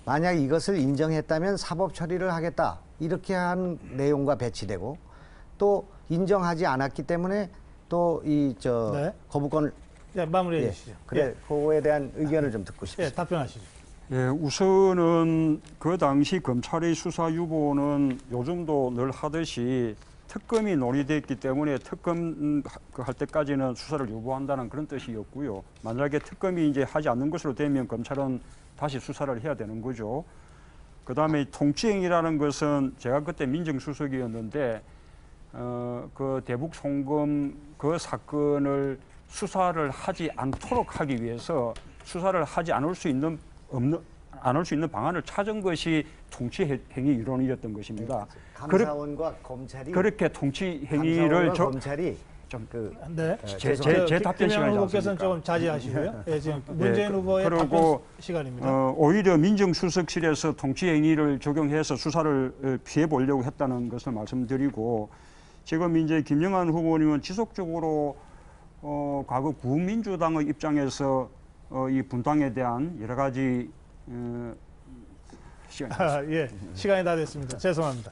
Speaker 4: 만약 이것을 인정했다면 사법 처리를 하겠다 이렇게 한 내용과 배치되고 또 인정하지 않았기 때문에 또
Speaker 1: 네.
Speaker 4: 거부권을
Speaker 1: 마무리해 주시죠.
Speaker 4: 그래 그거에 대한 의견을 좀 듣고 싶습니다.
Speaker 1: 답변하시죠.
Speaker 3: 예, 우선은 그 당시 검찰의 수사 유보는 요즘도 늘 하듯이 특검이 논의됐기 때문에 특검 할 때까지는 수사를 유보한다는 그런 뜻이었고요. 만약에 특검이 이제 하지 않는 것으로 되면 검찰은 다시 수사를 해야 되는 거죠. 그다음에 통치행위라는 것은 제가 그때 민정수석이었는데 그 대북 송금 그 사건을 수사를 하지 않도록 하기 위해서 수사를 하지 않을 수 있는 방안을 찾은 것이 통치 행위 이론이었던 것입니다.
Speaker 4: 감사원과 검찰이
Speaker 3: 그렇게 통치 행위를
Speaker 4: 검찰이
Speaker 3: 제 답변 시간이
Speaker 1: 후보께서는 조금 자제하시고요. 예, 지금 문재인 후보의 답변
Speaker 3: 그리고
Speaker 1: 시간입니다.
Speaker 3: 오히려 민정수석실에서 통치 행위를 적용해서 수사를 피해 보려고 했다는 것을 말씀드리고 지금 이제 김영환 후보님은 지속적으로 과거 구민주당의 입장에서 이 분당에 대한 여러 가지
Speaker 1: 시간이 다 됐습니다. 죄송합니다.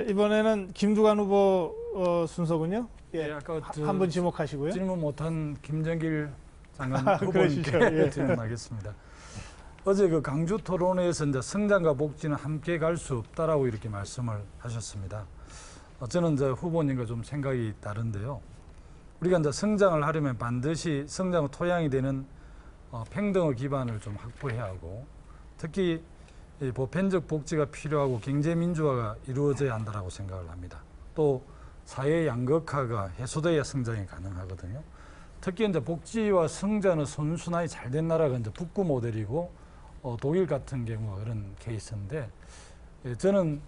Speaker 1: 이번에는 김두관 후보 순서군요.
Speaker 7: 아까
Speaker 1: 한 분 지목하시고요.
Speaker 7: 질문 못한 김정길 장관
Speaker 1: 그러시죠.
Speaker 7: 후보님께 질문하겠습니다. 어제 그 강주 토론회에서 이제 성장과 복지는 함께 갈 수 없다라고 이렇게 말씀을 하셨습니다. 저는 이제 후보님과 좀 생각이 다른데요. 우리가 이제 성장을 하려면 반드시 성장의 토양이 되는 평등의 기반을 좀 확보해야 하고 특히 이 보편적 복지가 필요하고 경제 민주화가 이루어져야 한다고 생각을 합니다. 또 사회 양극화가 해소돼야 성장이 가능하거든요. 특히 이제 복지와 성장의 선순환이 잘 된 나라가 이제 북구 모델이고 독일 같은 경우가 그런 케이스인데 저는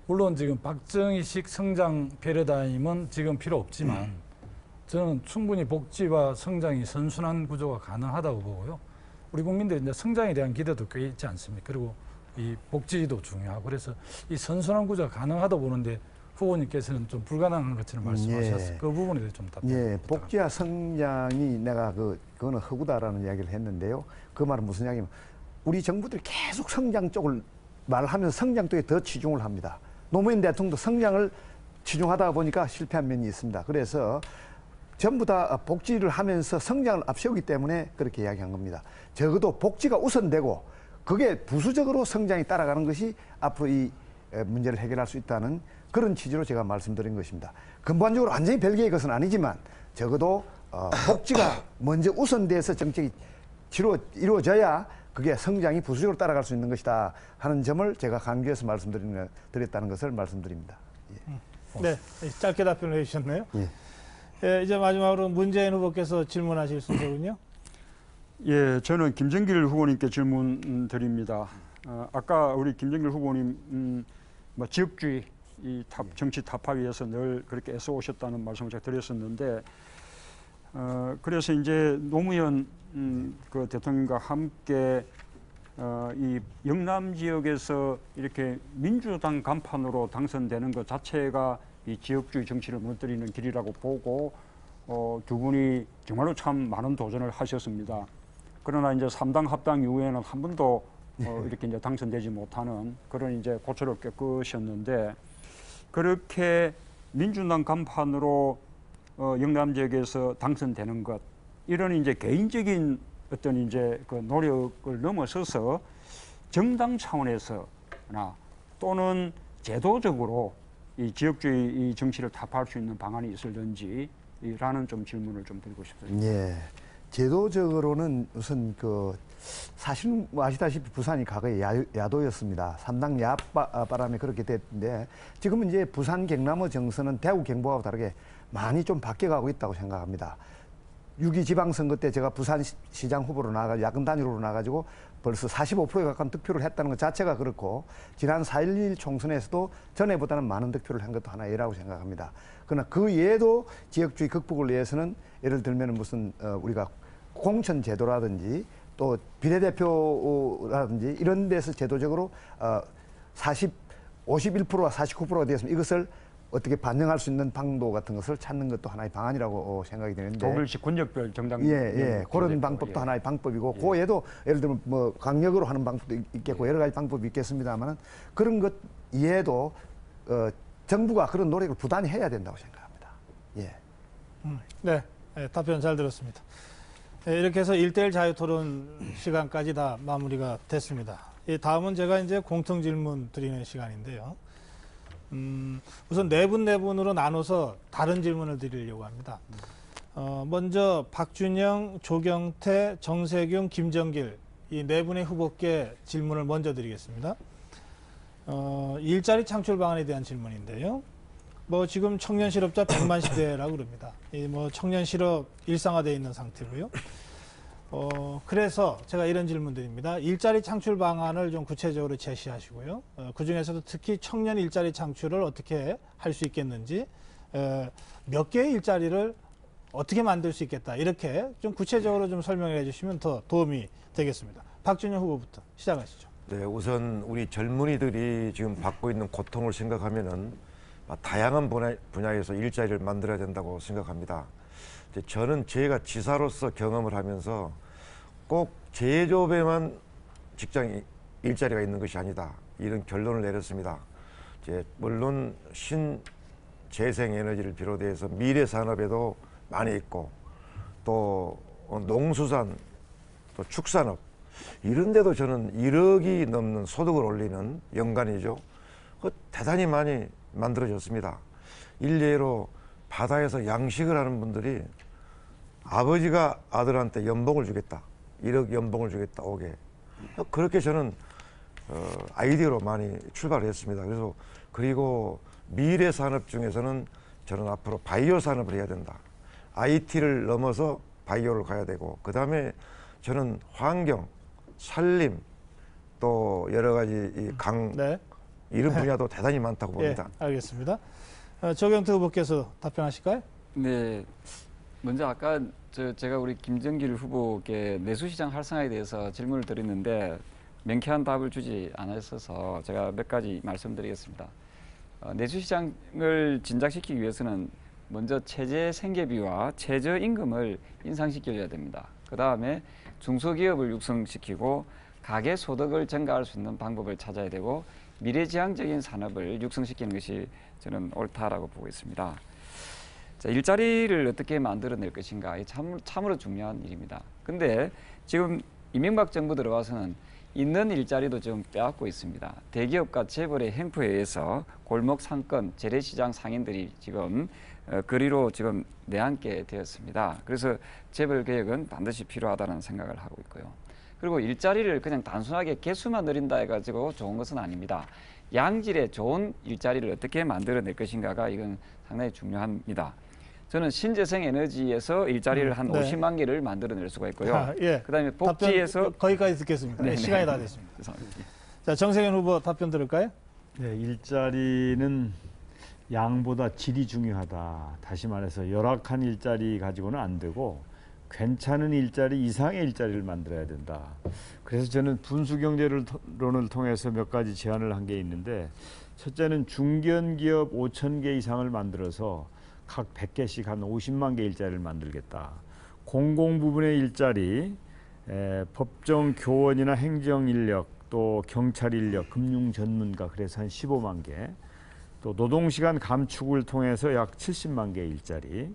Speaker 7: 물론 지금 박정희식 성장 패러다임은 지금 필요 없지만 저는 충분히 복지와 성장이 선순환 구조가 가능하다고 보고요. 우리 국민들이 이제 성장에 대한 기대도 꽤 있지 않습니까? 그리고 이 복지도 중요하고 그래서 이 선순환 구조가 가능하다 보는데 후보님께서는 좀 불가능한 것처럼 말씀하셨어요.
Speaker 5: 예.
Speaker 7: 그 부분에 대해 좀 답변
Speaker 5: 예,
Speaker 7: 부탁합니다.
Speaker 5: 복지와 성장이 내가 그거는 허구다라는 이야기를 했는데요. 그 말은 무슨 이야기냐면 우리 정부들이 계속 성장 쪽을 말하면서 성장 쪽에 더 치중을 합니다. 노무현 대통령도 성장을 치중하다 보니까 실패한 면이 있습니다. 그래서 전부 다 복지를 하면서 성장을 앞세우기 때문에 그렇게 이야기한 겁니다. 적어도 복지가 우선되고 그게 부수적으로 성장이 따라가는 것이 앞으로 이 문제를 해결할 수 있다는 그런 취지로 제가 말씀드린 것입니다. 근본적으로 완전히 별개의 것은 아니지만 적어도 복지가 먼저 우선돼서 정책이 이루어져야 그게 성장이 부수적으로 따라갈 수 있는 것이다 하는 점을 제가 강조해서 말씀드렸다는 것을 말씀드립니다. 예.
Speaker 1: 네, 짧게 답변을 해주셨네요.
Speaker 5: 예.
Speaker 1: 예, 이제 마지막으로 문재인 후보께서 질문하실 순서군요.
Speaker 3: 예, 저는 김정길 후보님께 질문 드립니다. 아까 우리 김정길 후보님 뭐 지역주의 이 정치 타파 위해서 늘 그렇게 애써 오셨다는 말씀을 제가 드렸었는데 그래서 이제 노무현 그 대통령과 함께 이 영남 지역에서 이렇게 민주당 간판으로 당선되는 것 자체가 이 지역주의 정치를 무너뜨리는 길이라고 보고 두 분이 정말로 참 많은 도전을 하셨습니다. 그러나 이제 3당 합당 이후에는 한 번도 이렇게 이제 당선되지 못하는 그런 이제 고초를 겪으셨는데 그렇게 민주당 간판으로 영남 지역에서 당선되는 것 이런 이제 개인적인 어떤 이제 그 노력을 넘어서서 정당 차원에서나 또는 제도적으로 이 지역주의 이 정치를 타파할 수 있는 방안이 있을런지라는 좀 질문을 좀 드리고 싶습니다.
Speaker 5: 예. 제도적으로는 우선 사실은 아시다시피 부산이 과거에 야도였습니다. 3당 야바람에 그렇게 됐는데 지금은 이제 부산 경남의 정서는 대구 경북하고 다르게 많이 좀 바뀌어가고 있다고 생각합니다. 6.2 지방선거 때 제가 부산시장 후보로 나가지고 야권 단일화로 나가지고 벌써 45%에 가까운 득표를 했다는 것 자체가 그렇고 지난 4.11 총선에서도 전에보다는 많은 득표를 한 것도 하나의 예라고 생각합니다. 그러나 그 외에도 지역주의 극복을 위해서는 예를 들면 무슨 우리가 공천 제도라든지 또 비례대표라든지 이런 데서 제도적으로 51%와 49%가 되었으면 이것을 어떻게 반영할 수 있는 방도 같은 것을 찾는 것도 하나의 방안이라고 생각이 되는데
Speaker 3: 독일식 권역별 정당
Speaker 5: 그런 방법도 하나의 방법이고 그 외에도 예를 들면 뭐 강력으로 하는 방법도 있겠고 여러 가지 방법이 있겠습니다만 그런 것 이외에도 정부가 그런 노력을 부단히 해야 된다고 생각합니다. 예.
Speaker 1: 네, 답변 잘 들었습니다. 이렇게 해서 1대1 자유토론 시간까지 다 마무리가 됐습니다. 다음은 제가 이제 공통 질문 드리는 시간인데요. 우선 네 분으로 나눠서 다른 질문을 드리려고 합니다. 먼저 박준영, 조경태, 정세균, 김정길 이 네 분의 후보께 질문을 먼저 드리겠습니다. 일자리 창출 방안에 대한 질문인데요. 뭐 지금 청년 실업자 100만 시대라고 그럽니다. 뭐 청년 실업 일상화되어 있는 상태고요. 그래서 제가 이런 질문 드립니다. 일자리 창출 방안을 좀 구체적으로 제시하시고요. 그 중에서도 특히 청년 일자리 창출을 어떻게 할 수 있겠는지, 몇 개의 일자리를 어떻게 만들 수 있겠다. 이렇게 좀 구체적으로 좀 설명을 해주시면 더 도움이 되겠습니다. 박준영 후보부터 시작하시죠.
Speaker 9: 네, 우선 우리 젊은이들이 지금 받고 있는 고통을 생각하면은 다양한 분야에서 일자리를 만들어야 된다고 생각합니다. 저는 제가 지사로서 경험을 하면서 꼭 제조업에만 직장 일자리가 있는 것이 아니다. 이런 결론을 내렸습니다. 물론 신재생에너지를 비롯해서 미래 산업에도 많이 있고 또 농수산, 또 축산업 이런 데도 저는 1억이 넘는 소득을 올리는 연간이죠. 대단히 많이 만들어졌습니다. 일례로 바다에서 양식을 하는 분들이 아버지가 아들한테 연봉을 주겠다. 1억 연봉을 주겠다. 오게. 그렇게 저는 아이디어로 많이 출발을 했습니다. 그리고 미래 산업 중에서는 저는 앞으로 바이오 산업을 해야 된다. IT를 넘어서 바이오를 가야 되고 그다음에 저는 환경, 산림 또 여러 가지 이 강
Speaker 1: 네.
Speaker 9: 이런 분야도 대단히 많다고 봅니다.
Speaker 1: 예, 알겠습니다. 조경태 후보께서 답변하실까요?
Speaker 8: 네, 먼저 아까 제가 우리 김정길 후보께 내수시장 활성화에 대해서 질문을 드렸는데 명쾌한 답을 주지 않았어서 제가 몇 가지 말씀드리겠습니다. 내수시장을 진작시키기 위해서는 먼저 최저 생계비와 최저 임금을 인상시켜줘야 됩니다. 그 다음에 중소기업을 육성시키고 가계 소득을 증가할 수 있는 방법을 찾아야 되고 미래지향적인 산업을 육성시키는 것이 저는 옳다라고 보고 있습니다. 자, 일자리를 어떻게 만들어낼 것인가, 참으로 중요한 일입니다. 근데 지금 이명박 정부 들어와서는 있는 일자리도 좀 빼앗고 있습니다. 대기업과 재벌의 행포에 의해서 골목 상권, 재래시장 상인들이 지금 거리로 지금 내앉게 되었습니다. 그래서 재벌 개혁은 반드시 필요하다는 생각을 하고 있고요. 그리고 일자리를 그냥 단순하게 개수만 늘린다 해가지고 좋은 것은 아닙니다. 양질의 좋은 일자리를 어떻게 만들어낼 것인가가 이건 상당히 중요합니다. 저는 신재생 에너지에서 일자리를 한
Speaker 1: 네.
Speaker 8: 50만 개를 만들어낼 수가 있고요.
Speaker 1: 예.
Speaker 8: 그다음에 복지에서
Speaker 1: 답변 거기까지 듣겠습니다. 네,
Speaker 8: 네네.
Speaker 1: 시간이 다 됐습니다.
Speaker 8: 죄송합니다.
Speaker 1: 자, 정세균 후보 답변 들을까요?
Speaker 2: 네, 일자리는 양보다 질이 중요하다. 다시 말해서 열악한 일자리 가지고는 안 되고 괜찮은 일자리 이상의 일자리를 만들어야 된다. 그래서 저는 분수경제론을 통해서 몇 가지 제안을 한 게 있는데, 첫째는 중견기업 5,000개 이상을 만들어서 각 100개씩 한 50만 개 일자리를 만들겠다. 공공 부분의 일자리, 법정 교원이나 행정 인력, 또 경찰 인력, 금융 전문가, 그래서 한 15만 개, 또 노동시간 감축을 통해서 약 70만 개의 일자리,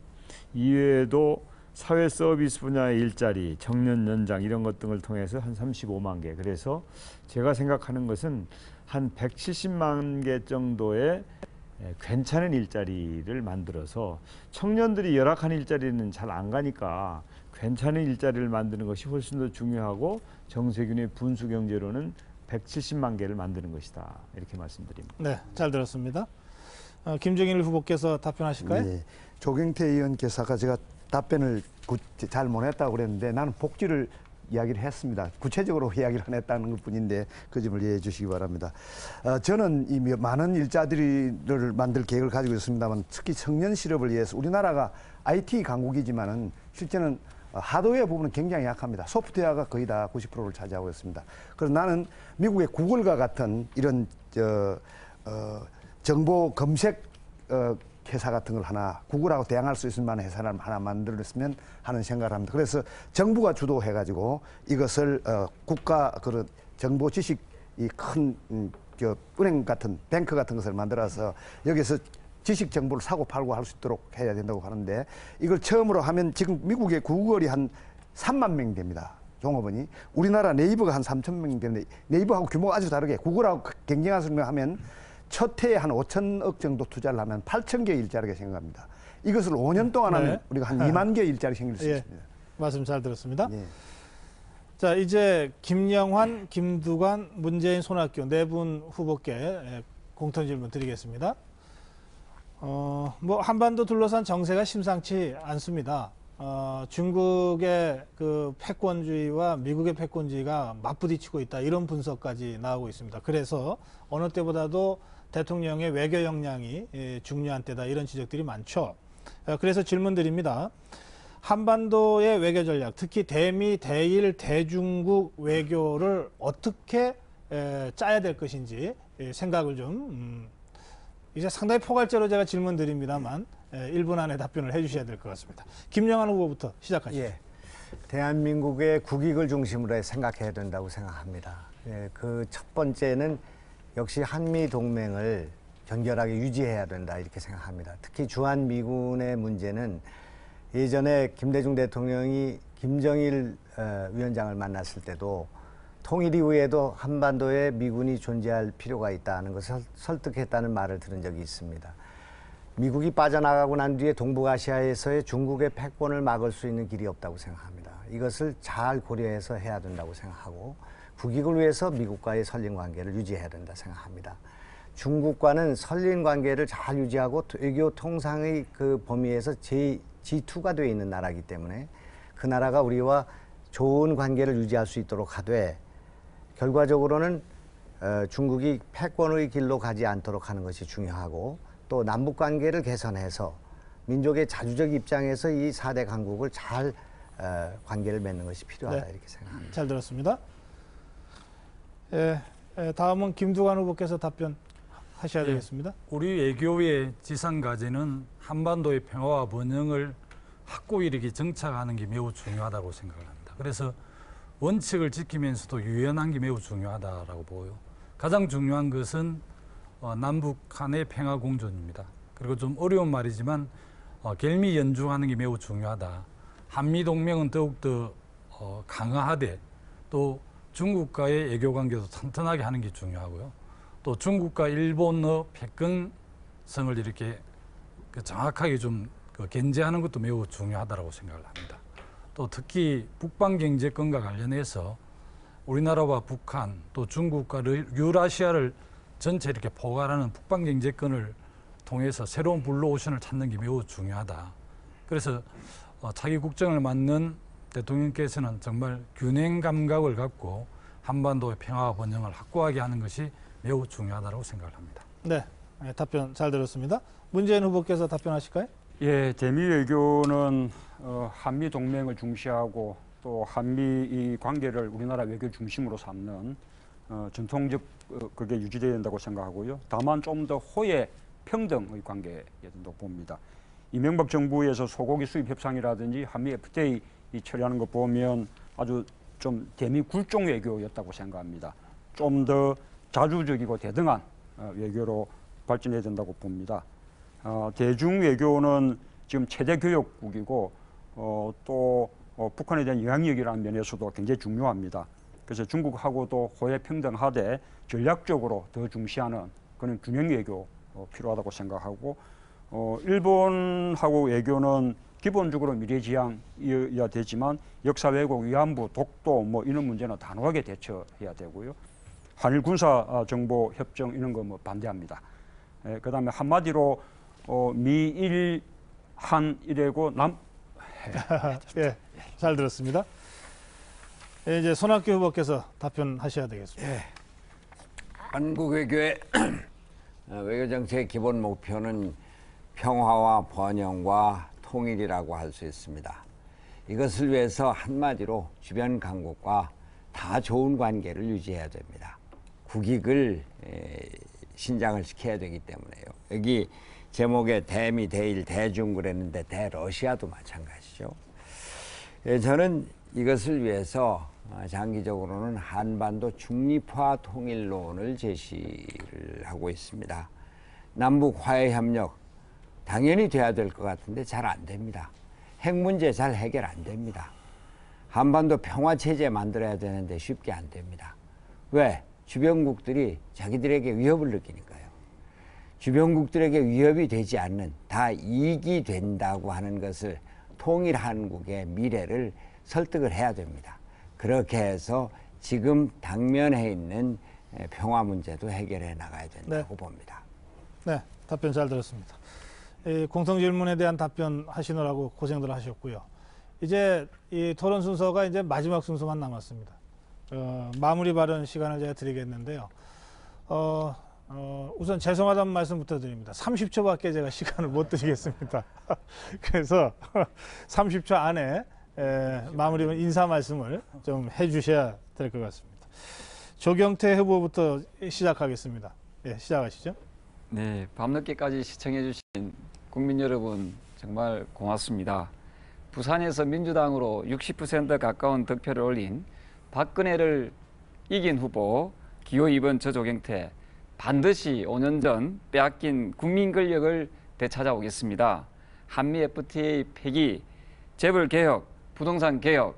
Speaker 2: 이외에도 사회 서비스 분야의 일자리, 정년 연장 이런 것 등을 통해서 한 35만 개. 그래서 제가 생각하는 것은 한 170만 개 정도의 괜찮은 일자리를 만들어서, 청년들이 열악한 일자리는 잘 안 가니까 괜찮은 일자리를 만드는 것이 훨씬 더 중요하고, 정세균의 분수경제로는 170만 개를 만드는 것이다. 이렇게 말씀드립니다.
Speaker 1: 네, 잘 들었습니다. 김정일 후보께서 답변하실까요?
Speaker 5: 네. 조경태 의원께서 아까 제가 답변을 잘 못 했다고 그랬는데, 나는 복지를 이야기를 했습니다. 구체적으로 이야기를 안 했다는 것뿐인데 그 점을 이해해 주시기 바랍니다. 저는 이 많은 일자리를 만들 계획을 가지고 있습니다만, 특히 청년 실업을 위해서 우리나라가 IT 강국이지만은 실제는 하드웨어 부분은 굉장히 약합니다. 소프트웨어가 거의 다 90%를 차지하고 있습니다. 그래서 나는 미국의 구글과 같은 이런 정보 검색 회사 같은 걸 하나, 구글하고 대항할 수 있을 만한 회사를 하나 만들었으면 하는 생각을 합니다. 그래서 정부가 주도해가지고 이것을 국가 그런 정보 지식 이 큰 은행 같은 뱅크 같은 것을 만들어서 여기서 지식 정보를 사고 팔고 할 수 있도록 해야 된다고 하는데, 이걸 처음으로 하면 지금 미국의 구글이 한 3만 명 됩니다. 종업원이. 우리나라 네이버가 한 3천 명 되는데, 네이버하고 규모가 아주 다르게 구글하고 경쟁하려면 하면 첫 해에 한 5천억 정도 투자를 하면 8천 개 일자리가 생깁니다. 이것을 5년 동안 하면
Speaker 1: 네.
Speaker 5: 우리가 한 2만 개 일자리 생길 수
Speaker 1: 예.
Speaker 5: 있습니다.
Speaker 1: 말씀 잘 들었습니다.
Speaker 5: 예.
Speaker 1: 자, 이제 김영환, 김두관, 문재인, 손학규 네 분 후보께 공통 질문 드리겠습니다. 뭐 한반도 둘러싼 정세가 심상치 않습니다. 중국의 그 패권주의와 미국의 패권주의가 맞부딪히고 있다, 이런 분석까지 나오고 있습니다. 그래서 어느 때보다도 대통령의 외교 역량이 중요한 때다, 이런 지적들이 많죠. 그래서 질문 드립니다. 한반도의 외교 전략, 특히 대미, 대일, 대중국 외교를 어떻게 짜야 될 것인지 생각을 좀 이제 상당히 포괄적으로 제가 질문 드립니다만 1분 안에 답변을 해주셔야 될 것 같습니다. 김영환 후보부터 시작하시죠.
Speaker 4: 예. 대한민국의 국익을 중심으로 생각해야 된다고 생각합니다. 그 첫 번째는 역시 한미 동맹을 견결하게 유지해야 된다, 이렇게 생각합니다. 특히 주한미군의 문제는 예전에 김대중 대통령이 김정일 위원장을 만났을 때도 통일 이후에도 한반도에 미군이 존재할 필요가 있다는 것을 설득했다는 말을 들은 적이 있습니다. 미국이 빠져나가고 난 뒤에 동북아시아에서의 중국의 패권을 막을 수 있는 길이 없다고 생각합니다. 이것을 잘 고려해서 해야 된다고 생각하고, 국익을 위해서 미국과의 설린 관계를 유지해야 된다 생각합니다. 중국과는 설린 관계를 잘 유지하고 외교 통상의 그 범위에서 G2가 되어 있는 나라이기 때문에 그 나라가 우리와 좋은 관계를 유지할 수 있도록 하되, 결과적으로는 중국이 패권의 길로 가지 않도록 하는 것이 중요하고, 또 남북 관계를 개선해서 민족의 자주적 입장에서 이 4대 강국을 잘 관계를 맺는 것이 필요하다
Speaker 1: 네.
Speaker 4: 이렇게 생각합니다.
Speaker 1: 잘 들었습니다. 다음은 김두관 후보께서 답변하셔야
Speaker 7: 예.
Speaker 1: 되겠습니다.
Speaker 7: 우리 외교의 지상 과제는 한반도의 평화와 번영을 확고히 이렇게 정착하는 게 매우 중요하다고 생각을 합니다. 그래서 원칙을 지키면서도 유연한 게 매우 중요하다라고 보고요. 가장 중요한 것은 남북 간의 평화 공존입니다. 그리고 좀 어려운 말이지만 결미 연중하는 게 매우 중요하다. 한미 동맹은 더욱더 강화하되 또 중국과의 외교 관계도 튼튼하게 하는 게 중요하고요. 또 중국과 일본의 패권성을 이렇게 정확하게 좀 견제하는 것도 매우 중요하다고 생각을 합니다. 또 특히 북방 경제권과 관련해서 우리나라와 북한 또 중국과 유라시아를 전체 이렇게 포괄하는 북방 경제권을 통해서 새로운 블루오션을 찾는 게 매우 중요하다. 그래서 차기 국정을 맡는 대통령께서는 정말 균형 감각을 갖고 한반도의 평화와 번영을 확고하게 하는 것이 매우 중요하다고 생각을 합니다.
Speaker 1: 네, 답변 잘 들었습니다. 문재인 후보께서 답변하실까요?
Speaker 3: 예, 대미 외교는 한미 동맹을 중시하고 또 한미 이 관계를 우리나라 외교 중심으로 삼는 전통적 그게 유지되어야 된다고 생각하고요. 다만 좀 더 호혜 평등의 관계에 된다고 봅니다. 이명박 정부에서 소고기 수입 협상이라든지 한미 FTA 처리하는 거 보면 아주 좀 대미 굴종 외교였다고 생각합니다. 좀 더 자주적이고 대등한 외교로 발전해야 된다고 봅니다. 대중 외교는 지금 최대 교역국이고 또 북한에 대한 영향력이라는 면에서도 굉장히 중요합니다. 그래서 중국하고도 호혜 평등하되 전략적으로 더 중시하는 그런 균형 외교 필요하다고 생각하고 일본하고 외교는 기본적으로 미래지향이어야 되지만 역사 왜곡, 위안부, 독도 뭐 이런 문제는 단호하게 대처해야 되고요. 한일 군사 정보 협정 이런 거 뭐 반대합니다. 그다음에 한마디로 미일 한일이고
Speaker 1: 예, 잘 들었습니다. 이제 손학규 후보께서 답변하셔야 되겠습니다.
Speaker 6: 한국 외교의 외교 정책의 기본 목표는 평화와 번영과 통일이라고 할 수 있습니다. 이것을 위해서 한마디로 주변 강국과 다 좋은 관계를 유지해야 됩니다. 국익을 신장을 시켜야 되기 때문에요. 여기 제목에 대미, 대일, 대중 그랬는데 대러시아도 마찬가지죠. 저는 이것을 위해서 장기적으로는 한반도 중립화 통일론을 제시를 하고 있습니다. 남북 화해 협력 당연히 돼야 될 것 같은데 잘 안 됩니다. 핵 문제 잘 해결 안 됩니다. 한반도 평화 체제 만들어야 되는데 쉽게 안 됩니다. 왜? 주변국들이 자기들에게 위협을 느끼니까요. 주변국들에게 위협이 되지 않는 다 이익이 된다고 하는 것을 통일 한국의 미래를 설득을 해야 됩니다. 그렇게 해서 지금 당면해 있는 평화 문제도 해결해 나가야 된다고 봅니다.
Speaker 1: 네, 답변 잘 들었습니다. 공통 질문에 대한 답변 하시느라고 고생들 하셨고요. 이제 이 토론 순서가 이제 마지막 순서만 남았습니다. 마무리 발언 시간을 제가 드리겠는데요. 우선 죄송하다는 말씀부터 드립니다. 30초밖에 제가 시간을 못 드리겠습니다. 그래서 30초 안에 마무리 인사 말씀을 좀 해주셔야 될 것 같습니다. 조경태 후보부터 시작하겠습니다. 예, 시작하시죠.
Speaker 8: 네, 밤늦게까지 시청해 주신 국민 여러분 정말 고맙습니다. 부산에서 민주당으로 60% 가까운 득표를 올린 박근혜를 이긴 후보 기호 2번 조경태, 반드시 5년 전 빼앗긴 국민 권력을 되찾아오겠습니다. 한미 FTA 폐기, 재벌 개혁, 부동산 개혁,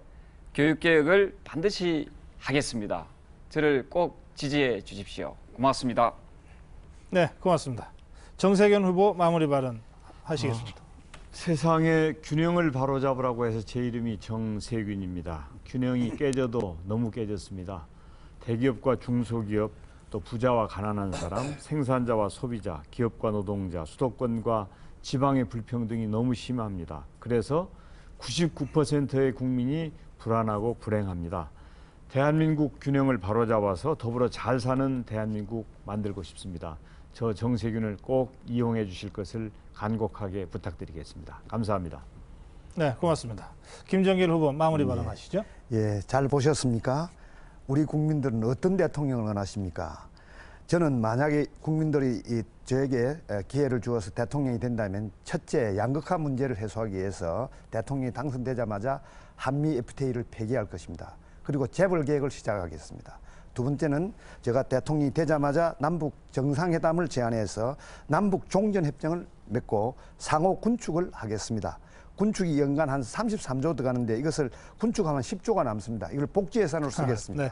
Speaker 8: 교육 개혁을 반드시 하겠습니다. 저를 꼭 지지해 주십시오. 고맙습니다.
Speaker 1: 네, 고맙습니다. 정세균 후보 마무리 발언 하시겠습니다.
Speaker 2: 세상의 균형을 바로잡으라고 해서 제 이름이 정세균입니다. 균형이 깨져도 너무 깨졌습니다. 대기업과 중소기업, 또 부자와 가난한 사람, 생산자와 소비자, 기업과 노동자, 수도권과 지방의 불평등이 너무 심합니다. 그래서 99%의 국민이 불안하고 불행합니다. 대한민국 균형을 바로잡아서 더불어 잘 사는 대한민국 만들고 싶습니다. 저 정세균을 꼭 이용해 주실 것을 간곡하게 부탁드리겠습니다. 감사합니다.
Speaker 1: 네, 고맙습니다. 김정길 후보 마무리 발언하시죠.
Speaker 5: 예, 잘 보셨습니까? 우리 국민들은 어떤 대통령을 원하십니까? 저는 만약에 국민들이 저에게 기회를 주어서 대통령이 된다면 첫째, 양극화 문제를 해소하기 위해서 대통령이 당선되자마자 한미 FTA를 폐기할 것입니다. 그리고 재벌 개혁을 시작하겠습니다. 두 번째는 제가 대통령이 되자마자 남북 정상회담을 제안해서 남북 종전협정을 맺고 상호 군축을 하겠습니다. 군축이 연간 한 33조 들어가는데 이것을 군축하면 10조가 남습니다. 이걸 복지 예산으로 쓰겠습니다.
Speaker 1: 네,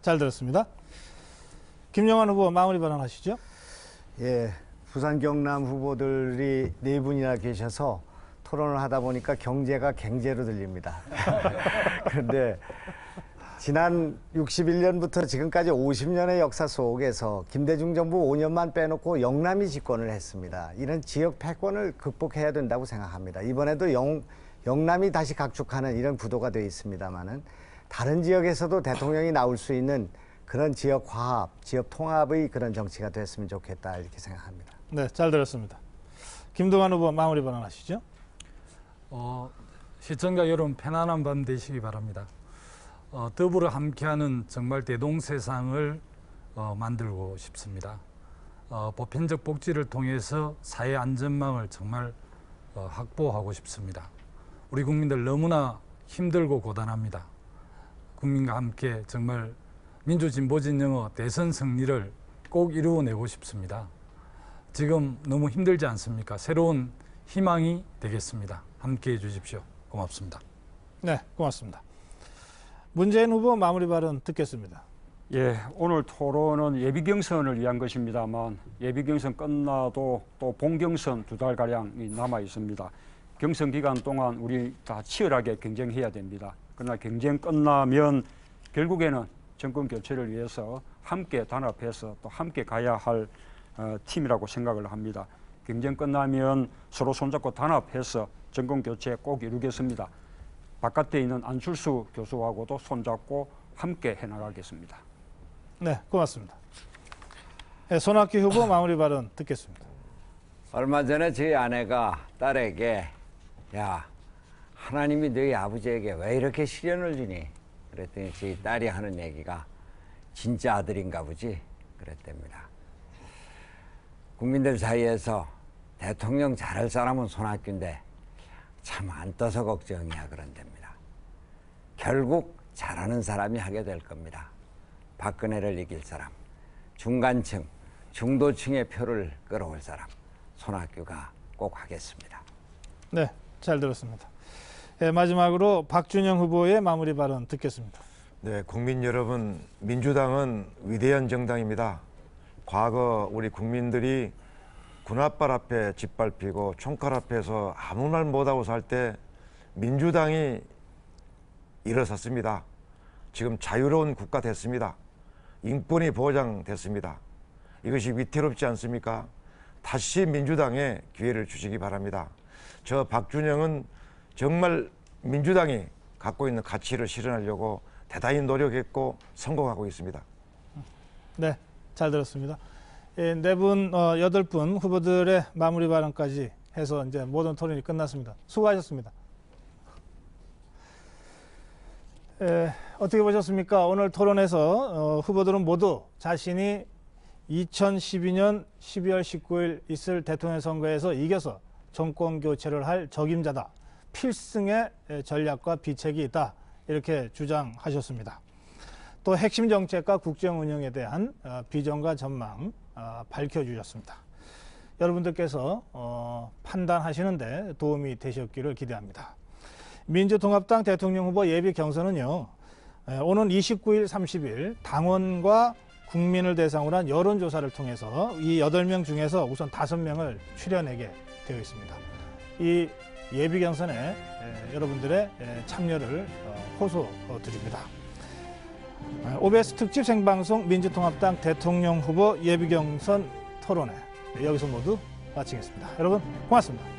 Speaker 1: 잘 들었습니다. 김영환 후보 마무리 발언하시죠.
Speaker 4: 예, 부산 경남 후보들이 네 분이나 계셔서 토론을 하다 보니까 경제가 갱제로 들립니다. 그런데 지난 61년부터 지금까지 50년의 역사 속에서 김대중 정부 5년만 빼놓고 영남이 집권을 했습니다. 이런 지역 패권을 극복해야 된다고 생각합니다. 이번에도 영남이 다시 각축하는 이런 구도가 되어 있습니다만은 다른 지역에서도 대통령이 나올 수 있는 그런 지역 화합, 지역 통합의 그런 정치가 됐으면 좋겠다 이렇게 생각합니다.
Speaker 1: 네, 잘 들었습니다. 김동완 후보 마무리 발언하시죠.
Speaker 7: 시청자 여러분 편안한 밤 되시기 바랍니다. 더불어 함께하는 정말 대동세상을 만들고 싶습니다. 보편적 복지를 통해서 사회 안전망을 정말 확보하고 싶습니다. 우리 국민들 너무나 힘들고 고단합니다. 국민과 함께 정말 민주진보진영어 대선 승리를 꼭 이루어내고 싶습니다. 지금 너무 힘들지 않습니까? 새로운 희망이 되겠습니다. 함께해 주십시오. 고맙습니다.
Speaker 1: 네, 고맙습니다. 문재인 후보 마무리 발언 듣겠습니다.
Speaker 3: 예, 오늘 토론은 예비 경선을 위한 것입니다만 예비 경선 끝나도 또 본경선 2달가량이 남아 있습니다. 경선 기간 동안 우리 다 치열하게 경쟁해야 됩니다. 그러나 경쟁 끝나면 결국에는 정권 교체를 위해서 함께 단합해서 또 함께 가야 할 팀이라고 생각을 합니다. 경쟁 끝나면 서로 손잡고 단합해서 정권 교체 꼭 이루겠습니다. 바깥에 있는 안철수 교수하고도 손잡고 함께 해나가겠습니다.
Speaker 1: 네, 고맙습니다. 네, 손학규 후보 마무리 발언 듣겠습니다.
Speaker 6: 얼마 전에 저희 아내가 딸에게 야, 하나님이 너희 아버지에게 왜 이렇게 시련을 주니? 그랬더니 저희 딸이 하는 얘기가 진짜 아들인가 보지? 그랬답니다. 국민들 사이에서 대통령 잘할 사람은 손학규인데 참 안 떠서 걱정이야 그런답니다. 결국 잘하는 사람이 하게 될 겁니다. 박근혜를 이길 사람, 중간층, 중도층의 표를 끌어올 사람, 손학규가 꼭 하겠습니다.
Speaker 1: 네, 잘 들었습니다. 네, 마지막으로 박준영 후보의 마무리 발언 듣겠습니다.
Speaker 9: 네, 국민 여러분, 민주당은 위대한 정당입니다. 과거 우리 국민들이 군홧발 앞에 짓밟히고 총칼 앞에서 아무 말 못하고 살 때 민주당이 일어섰습니다. 지금 자유로운 국가 됐습니다. 인권이 보장됐습니다. 이것이 위태롭지 않습니까? 다시 민주당에 기회를 주시기 바랍니다. 저 박준영은 정말 민주당이 갖고 있는 가치를 실현하려고 대단히 노력했고 성공하고 있습니다.
Speaker 1: 네, 잘 들었습니다. 예, 8분 후보들의 마무리 발언까지 해서 이제 모든 토론이 끝났습니다. 수고하셨습니다. 어떻게 보셨습니까? 오늘 토론에서 후보들은 모두 자신이 2012년 12월 19일 있을 대통령 선거에서 이겨서 정권 교체를 할 적임자다. 필승의 전략과 비책이 있다. 이렇게 주장하셨습니다. 또 핵심 정책과 국정 운영에 대한 비전과 전망 밝혀주셨습니다. 여러분들께서 판단하시는데 도움이 되셨기를 기대합니다. 민주통합당 대통령 후보 예비 경선은요, 오는 29일, 30일 당원과 국민을 대상으로 한 여론조사를 통해서 이 8명 중에서 우선 5명을 추려내게 되어 있습니다. 이 예비 경선에 여러분들의 참여를 호소드립니다. OBS 특집 생방송 민주통합당 대통령 후보 예비 경선 토론회 여기서 모두 마치겠습니다. 여러분 고맙습니다.